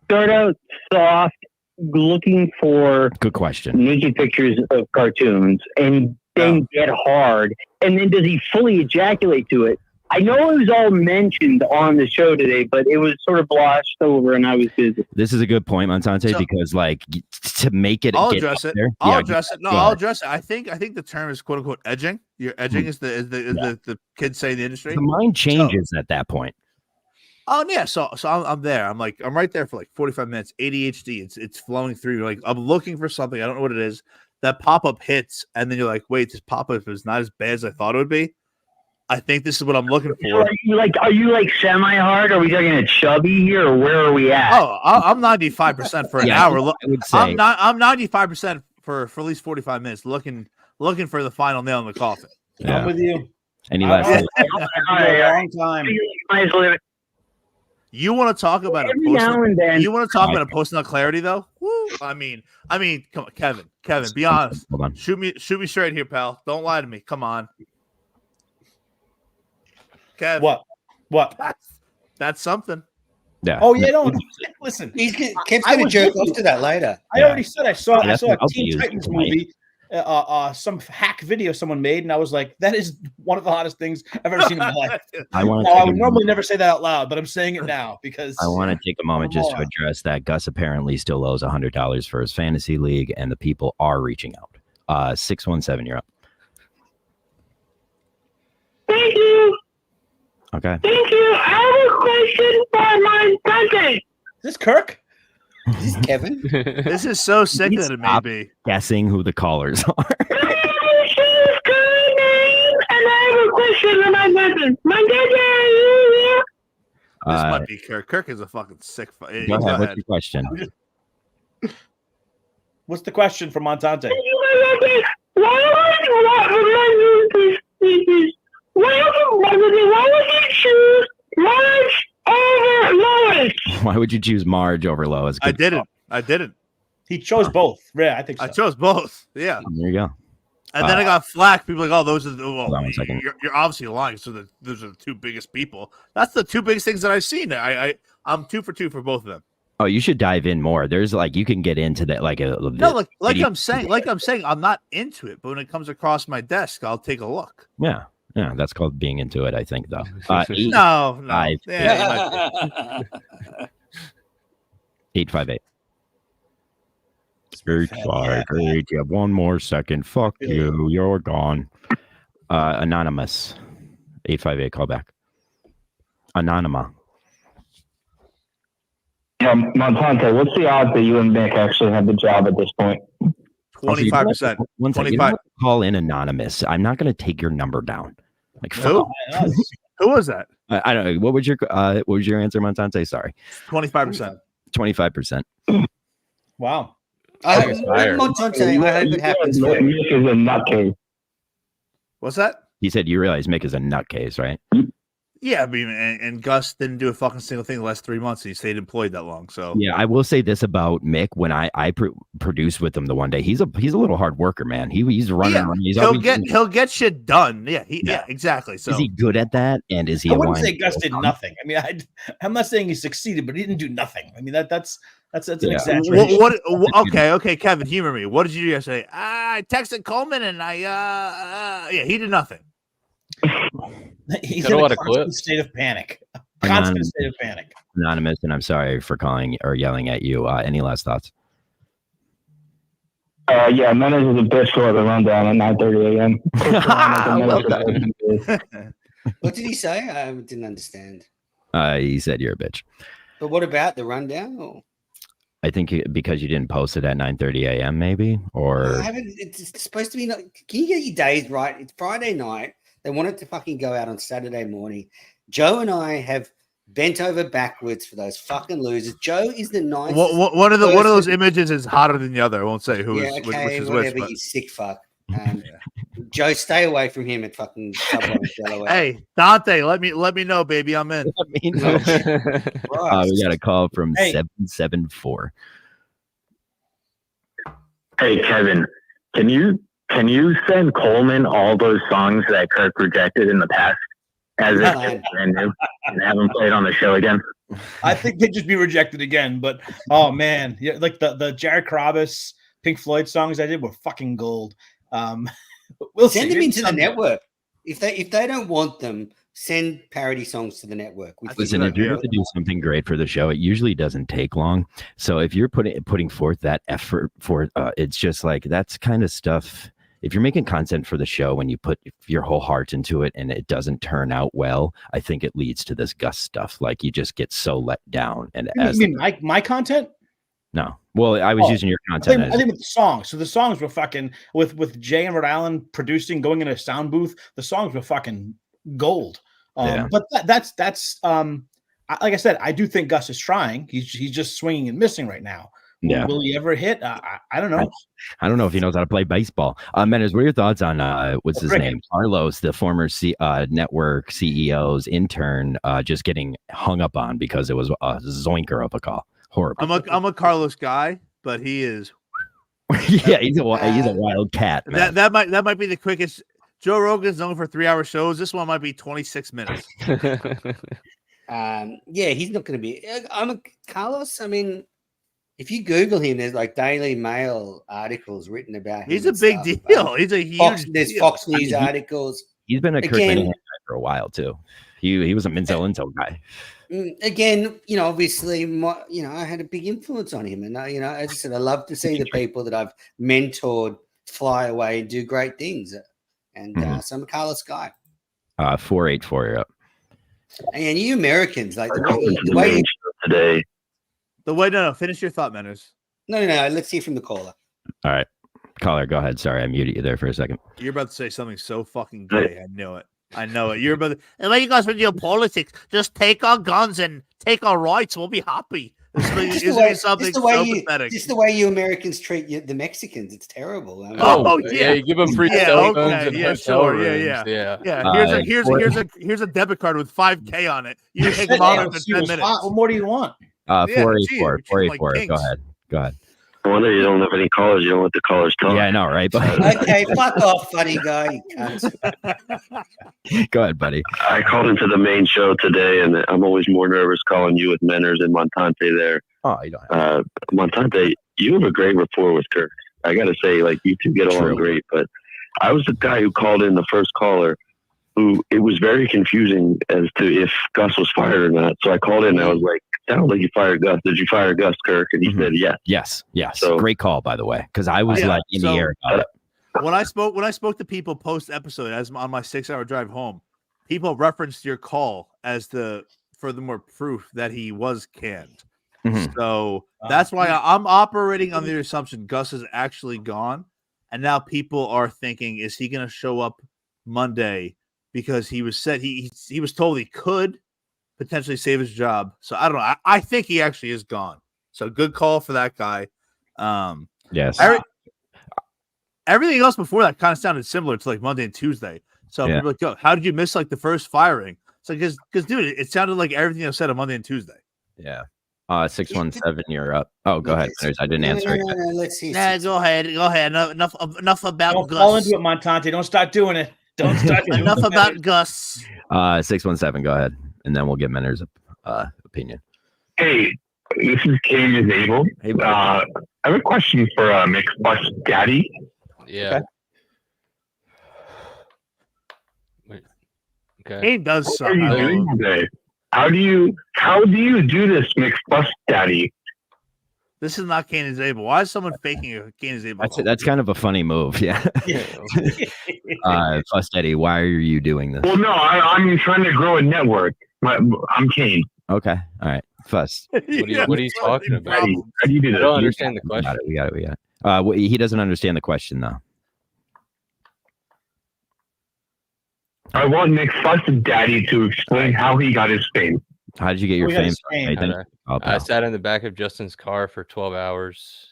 start out soft looking for good question naked pictures of cartoons and then get hard? And then does he fully ejaculate to it? I know it was all mentioned on the show today, but it was sort of glossed over and I was busy. This is a good point, Montante, because like to make it I'll get address it. there, I'll address it. No, I'll address it. I think the term is quote unquote edging. You're edging is the kids say in the industry. The mind changes at that point. Oh yeah, so I'm there. I'm right there for like 45 minutes. ADHD, it's flowing through. You're like, I'm looking for something. I don't know what it is. That pop-up hits, and then you're like, wait, this pop-up is not as bad as I thought it would be. I think this is what I'm looking for. Are you like semi-hard? Are we talking a chubby here, or where are we at? Oh, I'm 95% for an hour. I would say I'm 95% for at least 45 minutes, looking for the final nail in the coffin. Yeah. I'm with you. Any last thoughts? A long time. You want to talk about Every now and then. You want to talk about a post nut clarity though? Woo. I mean, come on, Kevin, be honest. Hold on. Shoot me straight here, pal. Don't lie to me. Come on. Kev. What? That's something. Yeah. Oh yeah, don't listen. Kev's going to jerk off to that later. I already said I saw a I'll Teen use Titans tonight. movie, some hack video someone made, and I was like, that is one of the hottest things I've ever seen in my life. I would normally never say that out loud, but I'm saying it now because I want to take a moment just to address that Gus apparently still owes $100 for his fantasy league, and the people are reaching out. 617, you're up. Thank you. Okay. Thank you. I have a question for my cousin. Is this Kirk? Is this Kevin? This is so sick that it may be. Guessing who the callers are. And I have a question for my cousin. My cousin, are you here? This might be Kirk. Kirk is a fucking sick. Go ahead. What's your question? What's the question from Montante? Why would you choose Marge over Lois? I didn't. He chose both. Yeah, I think so. I chose both. Yeah. There you go. And then I got flack. People like, oh, those are the. Well, hold on 1 second. You're obviously lying. So those are the two biggest people. That's the two biggest things that I've seen. I'm 2 for 2 for both of them. Oh, you should dive in more. There's like you can get into that like I'm saying, I'm not into it, but when it comes across my desk, I'll take a look. Yeah, that's called being into it. I think though. No. 858. 858. You have 1 more second. Fuck you. You're gone. Anonymous. 858. Call back. Anonymous. Montante, what's the odds that you and Mick actually have the job at this point? 25%. 25. Call in anonymous. I'm not going to take your number down. Like who? Who was that? I don't know. What was your answer, Montante? Sorry. 25%. 25%. Wow. Montante, I hope it happens. Mick is a nutcase. What's that? He said you realize Mick is a nutcase, right? Yeah, I mean, and Gus didn't do a fucking single thing the last 3 months. And he stayed employed that long. So yeah, I will say this about Mick. When I produced with him the one day, he's a little hard worker, man. He's running. Yeah, he'll get shit done. Yeah, exactly. So is he good at that? And is he? I wouldn't say Gus did nothing. I mean, I'm not saying he succeeded, but he didn't do nothing. I mean, that's an exaggeration. Okay, Kevin, humor me. What did you do yesterday? I texted Coleman and he did nothing. He's in a constant state of panic. Constant state of panic. Anonymous, and I'm sorry for calling or yelling at you. Any last thoughts? Yeah, Menace is a bitch for the rundown at 9:30 a.m. What did he say? I didn't understand. He said you're a bitch. But what about the rundown? Or? I think because you didn't post it at 9:30 a.m. maybe, or I haven't. It's supposed to be. Can you get your days right? It's Friday night. They want it to fucking go out on Saturday morning. Joe and I have bent over backwards for those fucking losers. Joe is the nicest. One of those images is hotter than the other. I won't say who is which is whatever, which. You sick fuck. Joe, stay away from him at fucking Subway Delaware. Hey, Dante, let me know, baby. I'm in. we got a call from 774. Hey, Kevin, can you send Coleman all those songs that Kirk rejected in the past? as if brand new and have them play it on the show again. I think they'd just be rejected again. But oh man, yeah, like the Jared Carabas Pink Floyd songs I did were fucking gold. We'll send see. them into the network. If they don't want them, send parody songs to the network. Listen, if you're going to do something great for the show, it usually doesn't take long. So if you're putting forth that effort for it's just like that's kind of stuff. If you're making content for the show and you put your whole heart into it and it doesn't turn out well, I think it leads to this Gus stuff. Like you just get so let down. And you mean my content? No. Well, I was using your content. I think with the songs. So the songs were fucking with Jay and Rhode Island producing, going in a sound booth. The songs were fucking gold. But that's like I said, I do think Gus is trying. He's just swinging and missing right now. Yeah. Will he ever hit? I don't know. I don't know if he knows how to play baseball. Mendez, what are your thoughts on what's his name? Carlos, the former network CEO's intern, just getting hung up on because it was a zoinker of a call. Horrible. I'm a Carlos guy, but he is. Yeah, he's a wild cat. Man. That might be the quickest. Joe Rogan's known for 3-hour shows. This one might be 26 minutes. Yeah, he's not going to be. Carlos. I mean, if you Google him, there's like Daily Mail articles written about him. He's a big deal. He's a huge. There's Fox News articles. He's been a Kirk guy for a while too. He was a Menzel Intel guy. Again, obviously, I had a big influence on him, and as I said, I love to see the people that I've mentored fly away and do great things. And so I'm a Carlos guy. 484, you're up. And you Americans, like no, finish your thought, Manners. No. Let's hear from the caller. All right, caller, go ahead. Sorry, I muted you there for a second. You're about to say something so fucking gay. I know it. You're about to. And when you guys with your politics, just take our guns and take our rights. We'll be happy. Just the way you Americans treat the Mexicans, it's terrible. You give them free cell phones and hotel rooms. Here's a debit card with $5K on it. You take them out in 10 minutes. What more do you want? 484. Go ahead. I wonder you don't have any callers. You don't let the callers talk. Yeah, I know, right? Okay, fuck off, funny guy. Go ahead, buddy. I called into the main show today, and I'm always more nervous calling you with Menners and Montante there. Oh, you don't have Montante, you have a great rapport with Kirk. I got to say, like, you two get along great. But I was the guy who called in, the first caller, who it was very confusing as to if Gus was fired or not. So I called in, and I was like, sounds like you fired Gus. Did you fire Gus, Kirk? And he said yes. Yes. So, great call, by the way, because I was in the air about it. When I spoke to people post episode as on my 6-hour drive home, people referenced your call as furthermore proof that he was canned. So that's why I'm operating on the assumption Gus is actually gone, and now people are thinking, is he going to show up Monday? Because he was said he was told he could potentially save his job. So I don't know. I think he actually is gone. So good call for that guy. Yes. Everything else before that kind of sounded similar to like Monday and Tuesday. So people are like, yo, how did you miss like the first firing? It's like, because dude, it sounded like everything I said on Monday and Tuesday. Yeah. 617, you're up. Oh, go ahead. I didn't answer. No, let's see. Go ahead. Enough about Don't Gus. fall into it, Montante. Don't start doing it. Don't start doing Enough about Gus. 617, go ahead. And then we'll get Menner's opinion. Hey, this is Katie Zabel. Hey, I have a question for Mick Plus Daddy. Yeah. Okay. He does What are you doing today? How do you do this, Mick Plus Daddy? This is not Kane is able. Why is someone faking a Kane is able? That's kind of a funny move. Yeah. Plus Eddie, why are you doing this? Well, no, I'm trying to grow a network. I'm Kane. Okay. All right. Fuss. What are you talking about? How do you do this? I don't understand the question. We got it. He doesn't understand the question, though. I want Mick Fuss Daddy to explain how he got his fame. How did you get your fame? I sat in the back of Justin's car for 12 hours.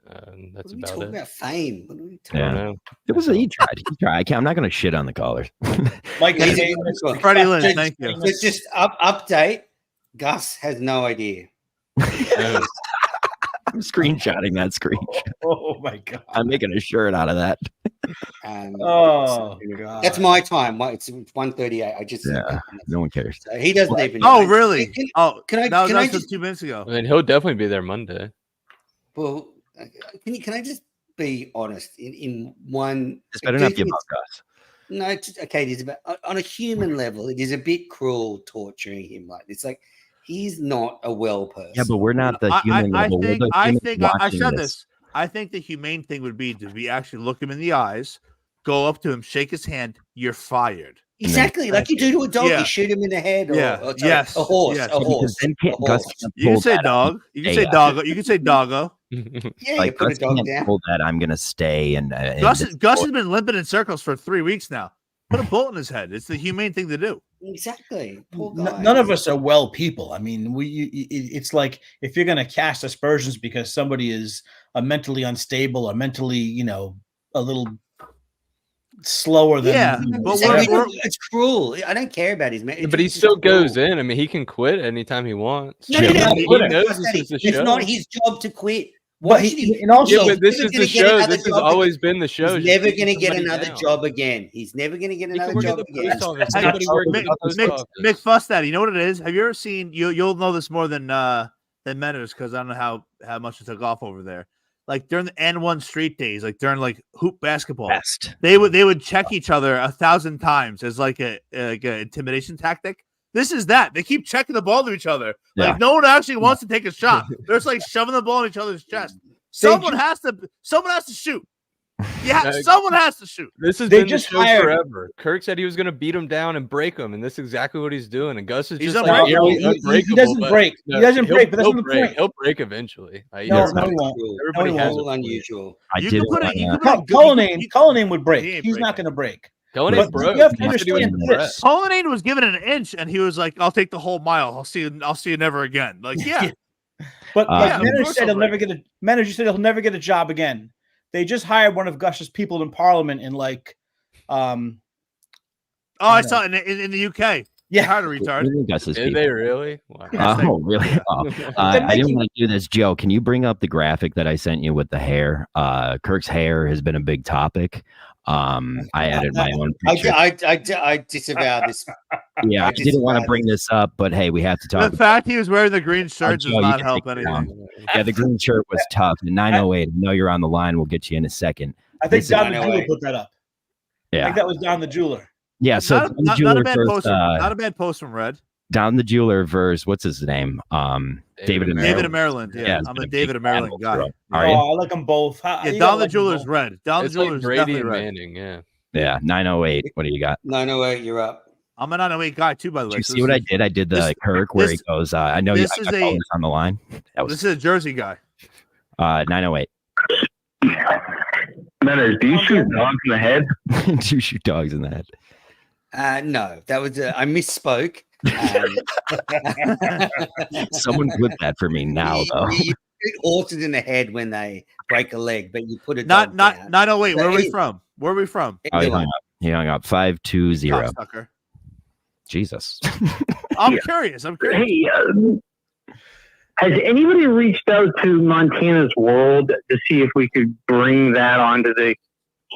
That's What are we about talking it. about fame? What are we talking Yeah. It was he tried. I'm not going to shit on the callers. Mike, Freddie Lynn, thank you. Let's just update. Gus has no idea. I'm screenshotting that screenshot. Oh my god! I'm making a shirt out of that. Oh god! That's my time. It's 1:38. I just no one cares. So he doesn't even know. Oh, really? Can I that was just 2 minutes ago. I mean, he'll definitely be there Monday. Well, can I just be honest in one? It's better not be about Gus. No, okay. It is about on a human level. It is a bit cruel torturing him like this. Like he's not a well person. Yeah, but we're not the human level. I said this. I think the humane thing would be to actually look him in the eyes, go up to him, shake his hand. You're fired. Exactly, like you do to a dog. You shoot him in the head. Or, a horse. Yes. A horse. You can say dog. You can say doggo. You can say doggo. Yeah, like, you put a dog down. Pull that I'm gonna stay and Gus has been limping in circles for 3 weeks now. Put a bullet in his head. It's the humane thing to do. Exactly. Poor guy. None of us are well people. I mean, it's like if you're going to cast aspersions because somebody is mentally unstable or mentally, a little slower than. But it's cruel. I don't care about his man. But he still goes in. I mean, he can quit anytime he wants. No, he knows this is the show. It's not his job to quit. But but this is the show. This has always been the show. He's never going to get another job again. He's never going to get another job again. Mick, fuss that. You know what it is? Have you ever seen? You'll know this more than Metters because I don't know how much it took off over there. Like during the N1 street days, like during like hoop basketball, they would check each other 1,000 times as like a intimidation tactic. This is that. They keep checking the ball to each other. Like no one actually wants to take a shot. They're just like shoving the ball in each other's chest. Someone has to shoot. Yeah, someone has to shoot. This has been the show forever. Kirk said he was going to beat him down and break him, and this is exactly what he's doing. And Gus is just like he doesn't break. He doesn't break, but that's the point. He'll break eventually. No, he won't. Everybody has unusual. Cullinane would break. He's not going to break. Cullinane was given an inch, and he was like, "I'll take the whole mile. I'll see you never again." Like, yeah. But manager said he'll never get a manager said he'll never get a job again. They just hired one of Gus's people in Parliament in like, I saw it in the UK. Yeah, hard to retard. Did they really? Wow. Oh, really? Oh. I didn't want to do this, Joe. Can you bring up the graphic that I sent you with the hair? Kirk's hair has been a big topic. I added my own picture. I disavow this. Yeah, I didn't want to bring this up, but hey, we have to talk. The fact he was wearing the green shirt does not help anything. Yeah, the green shirt was tough. And 908, I know you're on the line. We'll get you in a second. I think Don the Jeweler put that up. Yeah, I think that was Don the Jeweler. Yeah, so not a bad post. Not a bad post from Red. Down the Jeweler verse. What's his name? David of Maryland. Yeah, I'm a David of Maryland guy. Are you? I like them both. Down the Jeweler's Red. Down the Jeweler's Brady definitely and Manning. red. Yeah, 908. What do you got? 908. You're up. I'm a 908 guy too, by the way. Did you see what I did? I did the Kirk where he goes. I know you guys on the line. This is a Jersey guy. 908. Matters. Do you shoot dogs in the head? Do you shoot dogs in the head? No, that was I misspoke. Someone put that for me now, though. You shoot horses in the head when they break a leg, but you put it not 908. Where are we from? Where are we from? Oh, he hung up 520. Cocksucker. Jesus. I'm curious. Hey, has anybody reached out to Montana's World to see if we could bring that onto the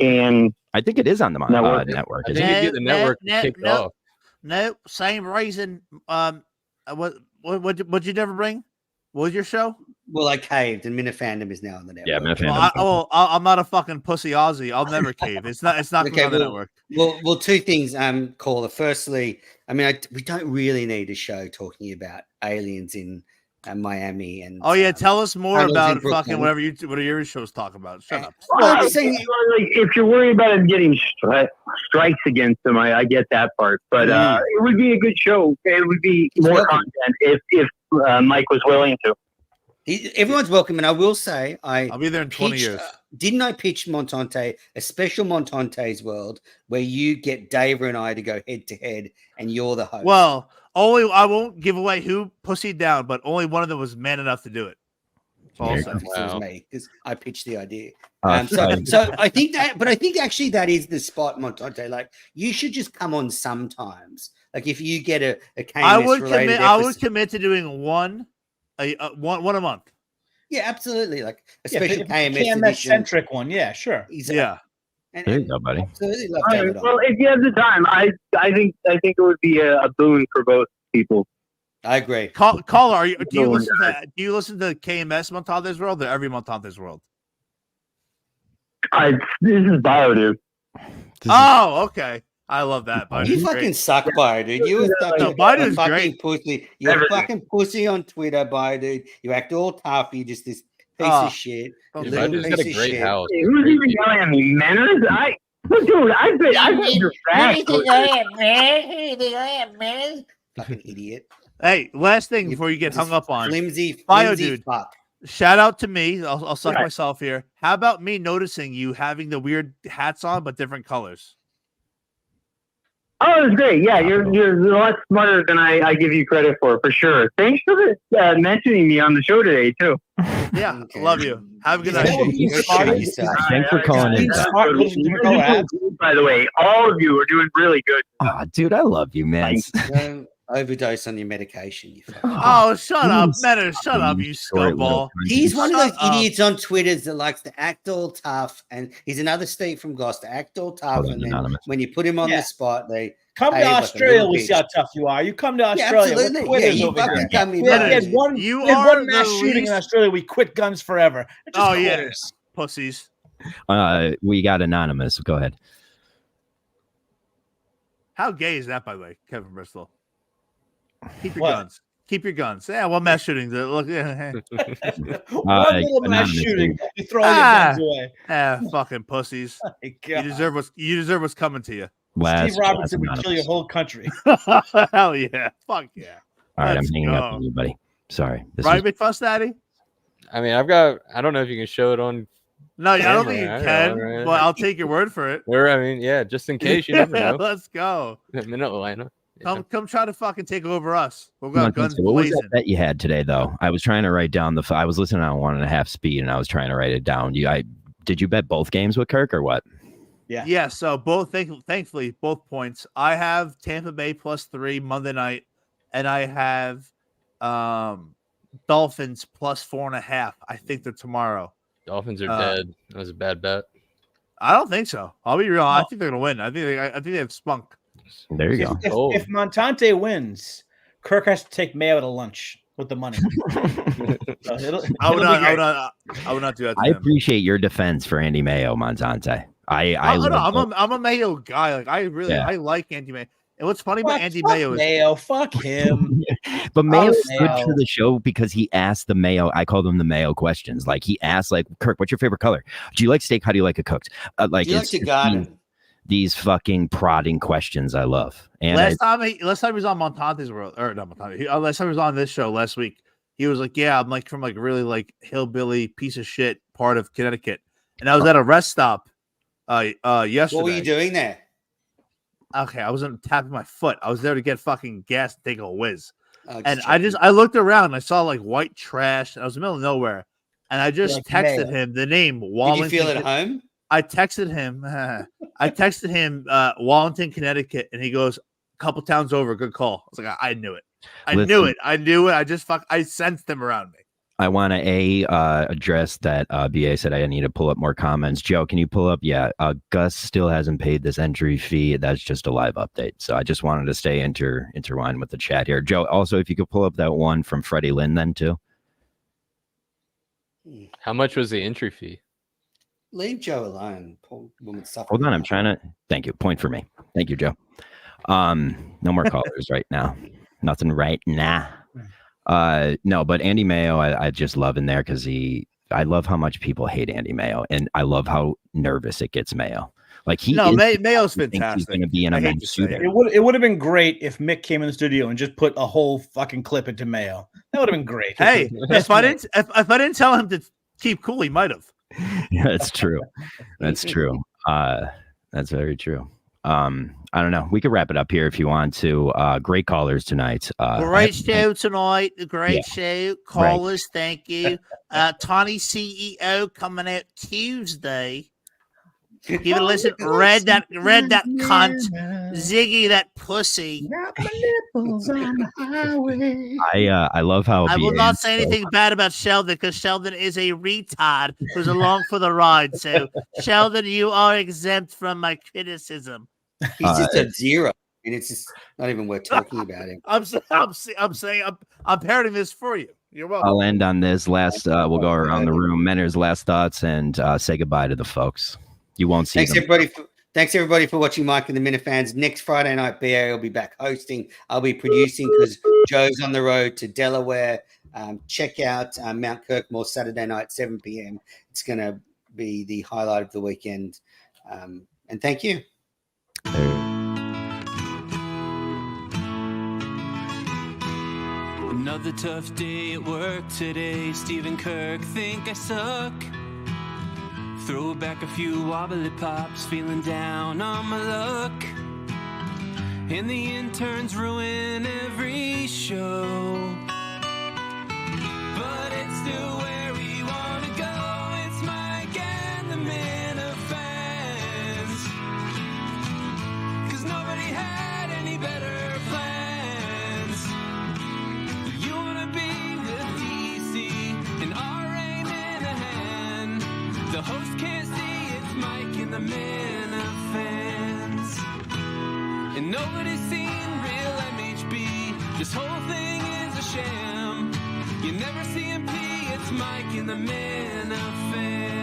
can? I think it is on the network. I think you get the network kicked off. No, same reason. What'd you never bring? What was your show? Well, I caved, and Minifandom is now on the network. Yeah, Minifandom. I'm not a fucking pussy Aussie. I'll never cave. It's not okay, on the network. Well, two things, caller. Firstly, I mean, we don't really need a show talking about aliens in Miami and. Oh yeah, tell us more about fucking whatever your shows talk about. Shut up. Well, I'm saying, if you're worried about him getting strikes against him, I get that part. But it would be a good show. It would be more content if Mike was willing to. Everyone's welcome, and I will say I'll be there in 20 years. Didn't I pitch Montante, a special Montante's World, where you get Dave and I to go head to head, and you're the host? Well, I won't give away who pussied down, but only one of them was man enough to do it. Also, it was me because I pitched the idea. So I think actually that is the spot, Montante. Like you should just come on sometimes. Like if you get a KMS I would commit to doing one a month. Yeah, absolutely. Like a Yeah, special if it's a KMS KMS edition. centric one. Yeah, sure. Exactly. Yeah. There you go, buddy. Absolutely love All to have right, it on. well, if you have the time, I think it would be a boon for both people. I agree. Caller, do you listen to KMS Montante's World or every Montante's World? This is Bio, dude. Oh, okay. I love that. You fucking suck, Bio, dude. You were No, a Bio's fucking great. pussy. You're a fucking pussy on Twitter, Bio, dude. You act all tough. You're just this piece of shit. Dude, Little Bio's piece got a of great shit. house. Hey, who's even yelling at me? Manners? Dude, I bet your back. Fucking idiot. Hey, last thing before you get hung up on. Flimsy Bio dude. fuck. Shout out to me. I'll suck Right. myself here. How about me noticing you having the weird hats on but different colors? Oh, it's great. Yeah, you're a lot smarter than I give you credit for sure. Thanks for mentioning me on the show today, too. Yeah, Okay. love you. Have a good Yeah, night. you're shitting yourself. Thanks for calling in. By the way, all of you are doing really good. Oh, dude, I love you, man. Don't overdose on your medication. You fucking Oh, shut up, Menace. Shut up, you scumball. He's one of those Shut up. idiots on Twitter that likes to act all tough, and he's another Steve from Gloucester, act all tough, Hold on, and then Anonymous. when you put him on Yeah. the spot, they Come to behave like a Australia, little we see bitch. how tough you are. You come to Yeah, Australia, we're absolutely. Yeah, quitters you over fucking here. come in. We had Right. one, You we had are one mass the shooting in least- Australia. We quit guns forever. It's just Oh, yeah. quitters. Pussies. We got Anonymous. Go ahead. How gay is that, by the way, Kevin Bristol? Keep your What? guns. Keep your guns. Yeah, well, mass shootings. Look, yeah, One little mass Anonymous, shooting, dude. you throw all your guns away. fucking pussies. My You God. deserve what's coming to you. Steve Robinson would Anonymous. kill your whole country. Hell yeah. Fuck yeah. All right, Let's I'm hanging up go. on you, buddy. Sorry. This Right, is- Big Fuss Daddy? I mean, I don't know if you can show it on No, I don't camera. think you I can, know, right? but I'll take your word for it. Or, I mean, yeah, just in case you never know. Let's go. I'm in Atlanta. Yeah. Come try to fucking take over us. We'll Come go on, guns Quincy, what was blazing. that bet you had today, though? I was trying to write down I was listening on 1.5 speed, and I was trying to write it down. Did you bet both games with Kirk or what? Yeah, so thankfully, both points. I have Tampa Bay +3 Monday night, and I have Dolphins +4.5. I think they're tomorrow. Dolphins are dead. That was a bad bet. I don't think so. I'll be real. I think they're gonna win. I think they have spunk. There you go. If Montante wins, Kirk has to take Mayo to lunch with the money. I would not do that. To I him. appreciate your defense for Andy Mayo, Montante. I'm a Mayo guy. Like I like Andy Mayo. And what's funny about Andy Mayo is Mayo. Fuck him. But Mayo Oh, stood Mayo. for the show because he asked the Mayo. I called them the Mayo questions. Like he asked, like, Kirk, what's your favorite color? Do you like steak? How do you like it cooked? Like Do you like it's to garden? these fucking prodding questions I love. And last time he was on Montante's World, or not Montante. Last time he was on this show last week, he was like, "Yeah, I'm like from like really like hillbilly piece of shit part of Connecticut," and I was at a rest stop yesterday. What were you doing there? Okay, I wasn't tapping my foot. I was there to get fucking gas and take a whiz. Oh, And checking. I looked around and I saw like white trash. And I was in the middle of nowhere, and I just Like texted Mayo. him the name Did Wallington. you feel at home? I texted him. Wallington, Connecticut, and he goes, "A couple towns over. Good call." I was like, I knew it. I knew it. I sensed him around me. I want to address that BA said I need to pull up more comments. Joe, can you pull up? Yeah, Gus still hasn't paid this entry fee. That's just a live update. So I just wanted to stay intertwined with the chat here. Joe, also, if you could pull up that one from Freddie Lynn then too. How much was the entry fee? Leave Joe alone. Poor woman suffering. Hold on, I'm trying to. Thank you. Point for me. Thank you, Joe. No more callers right now. Nothing right now. No, but Andy Mayo, I just love in there because I love how much people hate Andy Mayo, and I love how nervous it gets Mayo. Like Mayo's thinks he's fantastic. going to be in a I hate men's to say suit. it. It would have been great if Mick came in the studio and just put a whole fucking clip into Mayo. That would have been great. Hey, if I didn't tell him to keep cool, he might have. Yeah, that's true. That's true. That's very true. I don't know. We could wrap it up here if you want to. Great callers tonight. Great show tonight. Great Yeah. show. Callers, thank you. Tawny CEO coming out Tuesday. Give it a listen. Red that cunt. Ziggy that pussy. Got my nipples on the highway. I love how I will BA not is say so- anything bad about Sheldon because Sheldon is a retard who's along for the ride. So, Sheldon, you are exempt from my criticism. He's just at 0, and it's just not even worth talking about him. I'm saying I'm parroting this for you. You're welcome. I'll end on this last. We'll go around the room. Menner's last thoughts and say goodbye to the folks. You won't see Thanks them. Thanks everybody for watching Mike and the Minifans. Next Friday night, BA will be back hosting. I'll be producing because Joe's on the road to Delaware. Check out Mount Kirkmore Saturday night, 7 p.m. It's going to be the highlight of the weekend. And thank you. Another tough day at work today. Steve and Kirk think I suck. Throw back a few wobbly pops, feeling down on my luck. And the interns ruin every show. But it's still where we want to go. It's Mike and the Minifans. 'Cause nobody had any better plans. You want to be with DC and RA Minahan. The host can't see it's Mike and the Minifans. And nobody's seen real MHB. This whole thing is a sham. You never see him pee, it's Mike and the Minifans.